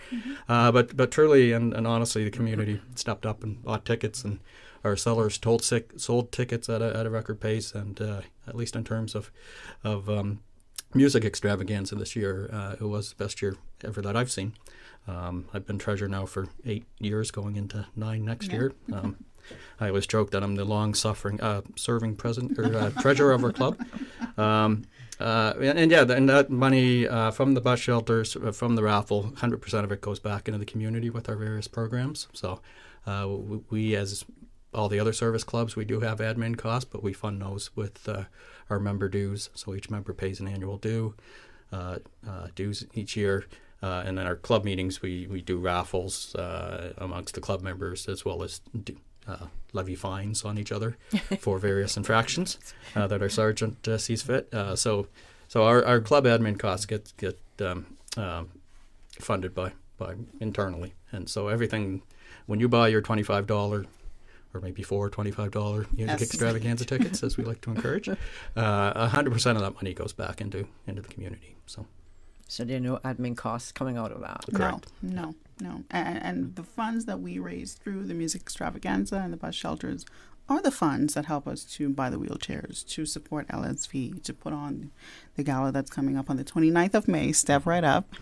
But truly and honestly, the community stepped up and bought tickets, and our sellers sold tickets at a record pace, and at least in terms of music extravaganza this year, it was the best year ever that I've seen. I've been treasurer now for 8 years, going into 9 next year. I always joke that I'm the long-suffering, serving president or treasurer of our club. And that money from the bus shelters, from the raffle, 100% of it goes back into the community with our various programs. So we, as all the other service clubs, we do have admin costs, but we fund those with our member dues. So each member pays an annual due. dues each year. And then our club meetings, we do raffles amongst the club members, as well as levy fines on each other for various infractions that our sergeant sees fit. So our club admin costs get funded by internally, and so everything, when you buy your $25 or maybe $25 music extravaganza tickets, as we like to encourage, 100% of that money goes back into the community. So there are no admin costs coming out of that? Correct. No. And the funds that we raise through the music extravaganza and the bus shelters are the funds that help us to buy the wheelchairs, to support LSV, to put on the gala that's coming up on the 29th of May. Step right up.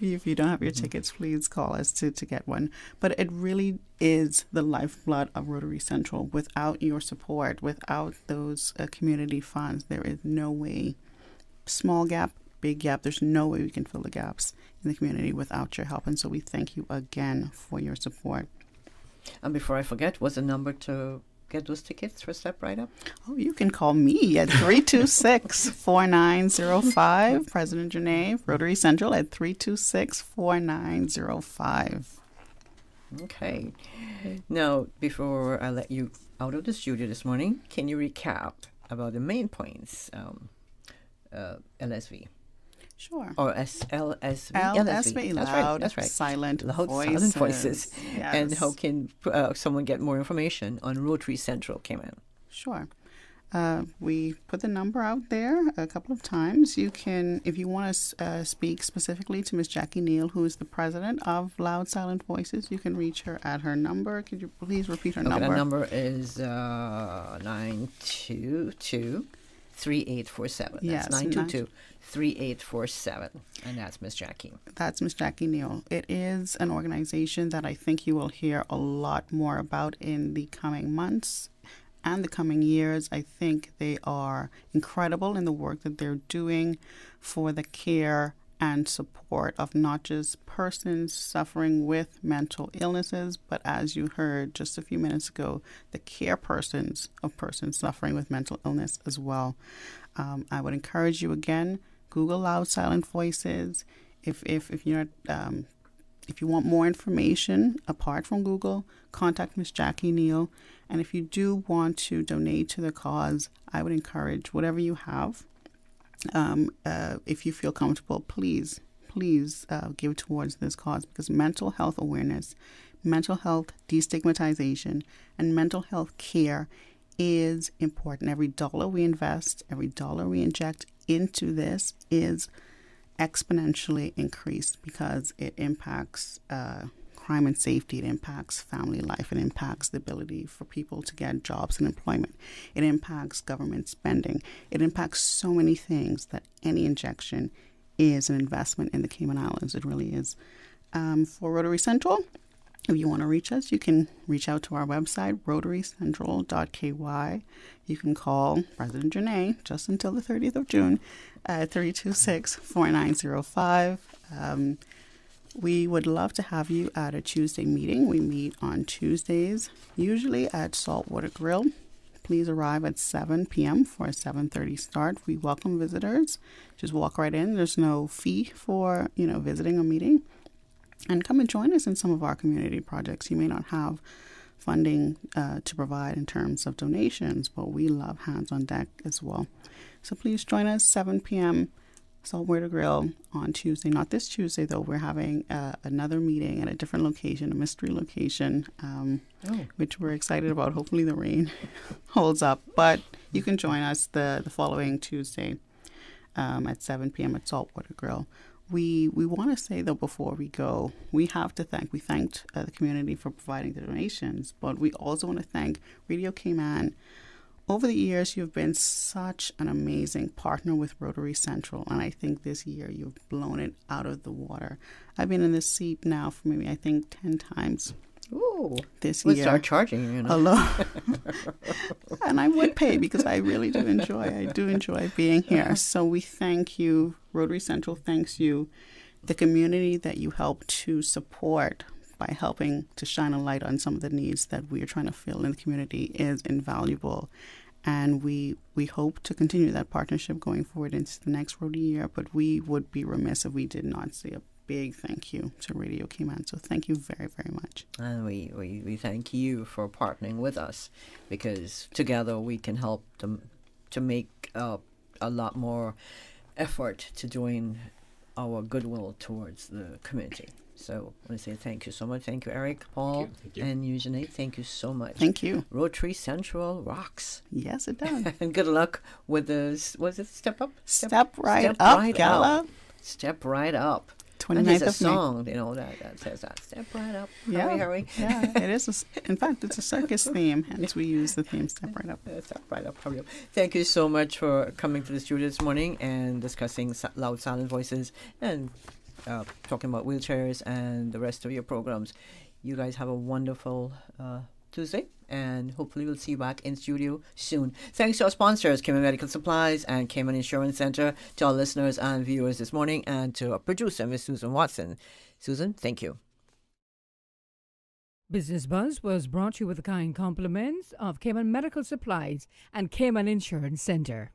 If you don't have your tickets, please call us to get one. But it really is the lifeblood of Rotary Central. Without your support, without those community funds, there is no way, small gap, big gap, there's no way we can fill the gaps in the community without your help. And so we thank you again for your support. And before I forget, what's the number to get those tickets for Step Right Up? Oh, you can call me at 326-4905. President Janae, Rotary Central at 326-4905. Okay. Now, before I let you out of the studio this morning, can you recap about the main points, LSV? Sure. Or LSV. LSV, loud, that's right. Silent voices. Yes. And how can someone get more information on Rotary Central Cayman? Sure. We put the number out there a couple of times. You can, if you want to speak specifically to Ms. Jackie Neal, who is the president of Loud Silent Voices, you can reach her at her number. Could you please repeat her number? That number is 922-3847. Yes, that's 922-3847. And that's Ms. Jackie. That's Ms. Jackie Neal. It is an organization that I think you will hear a lot more about in the coming months and the coming years. I think they are incredible in the work that they're doing for the care and support of not just persons suffering with mental illnesses, but as you heard just a few minutes ago, the care persons of persons suffering with mental illness as well. I would encourage you again, Google Loud Silent Voices. If you're if you want more information apart from Google, contact Ms. Jackie Neal. And if you do want to donate to the cause, I would encourage whatever you have. If you feel comfortable, please give towards this cause, because mental health awareness, mental health destigmatization, and mental health care is important. Every dollar we invest, every dollar we inject into this is exponentially increased because it impacts crime and safety, it impacts family life, it impacts the ability for people to get jobs and employment, it impacts government spending, it impacts so many things that any injection is an investment in the Cayman Islands. It really is. For Rotary Central, if you want to reach us, you can reach out to our website, rotarycentral.ky. You can call President Janae just until the 30th of June at 326-4905. We would love to have you at a Tuesday meeting. We meet on Tuesdays, usually at Saltwater Grill. Please arrive at 7 p.m. for a 7:30 start. We welcome visitors. Just walk right in. There's no fee for, visiting a meeting. And come and join us in some of our community projects. You may not have funding to provide in terms of donations, but we love hands on deck as well. So please join us 7 p.m. Saltwater Grill on Tuesday. Not this Tuesday, though. We're having another meeting at a different location, a mystery location, which we're excited about. Hopefully the rain holds up. But you can join us the following Tuesday at 7 p.m. at Saltwater Grill. We want to say, though, before we go, we thanked the community for providing the donations, but we also want to thank Radio Cayman. Over the years, you've been such an amazing partner with Rotary Central, and I think this year you've blown it out of the water. I've been in this seat now for maybe, 10 times. Ooh, this we'll year. Start charging, A lot. And I would pay because I really do enjoy being here. So we thank you. Rotary Central thanks you. The community that you help to support by helping to shine a light on some of the needs that we are trying to fill in the community is invaluable. And we hope to continue that partnership going forward into the next Rotary year. But we would be remiss if we did not say a big thank you to Radio Cayman. So thank you very, very much. And we thank you for partnering with us, because together we can help to make a lot more effort to join our goodwill towards the community. So I want to say thank you so much. Thank you, Eric, Paul, Thank you. and Eugenie. Thank you so much. Thank you. Rotary Central rocks. Yes, it does. And good luck with the, was it Step Up? Step Right Up Gala. Step Right Up. 29th and there's a of May. song, that says that. Step right up. Yeah. Hurry. Yeah, it is. In fact, it's a circus theme, hence we use the theme Step Right Up. Step right up. Hurry up. Thank you so much for coming to the studio this morning and discussing Loud Silent Voices and talking about wheelchairs and the rest of your programs. You guys have a wonderful Tuesday, and hopefully we'll see you back in studio soon. Thanks to our sponsors, Cayman Medical Supplies and Cayman Insurance Center, to our listeners and viewers this morning, and to our producer, Miss Susan Watson. Susan, thank you. Business Buzz was brought to you with the kind compliments of Cayman Medical Supplies and Cayman Insurance Center.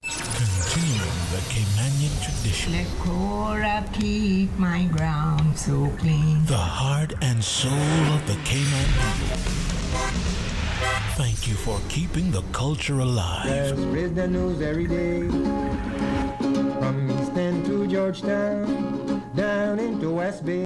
Continuing the Caymanian tradition. Let Cora keep my ground so clean. The heart and soul of the Cayman people. Thank you for keeping the culture alive. Spread the news every day. From East End to Georgetown, down into West Bay.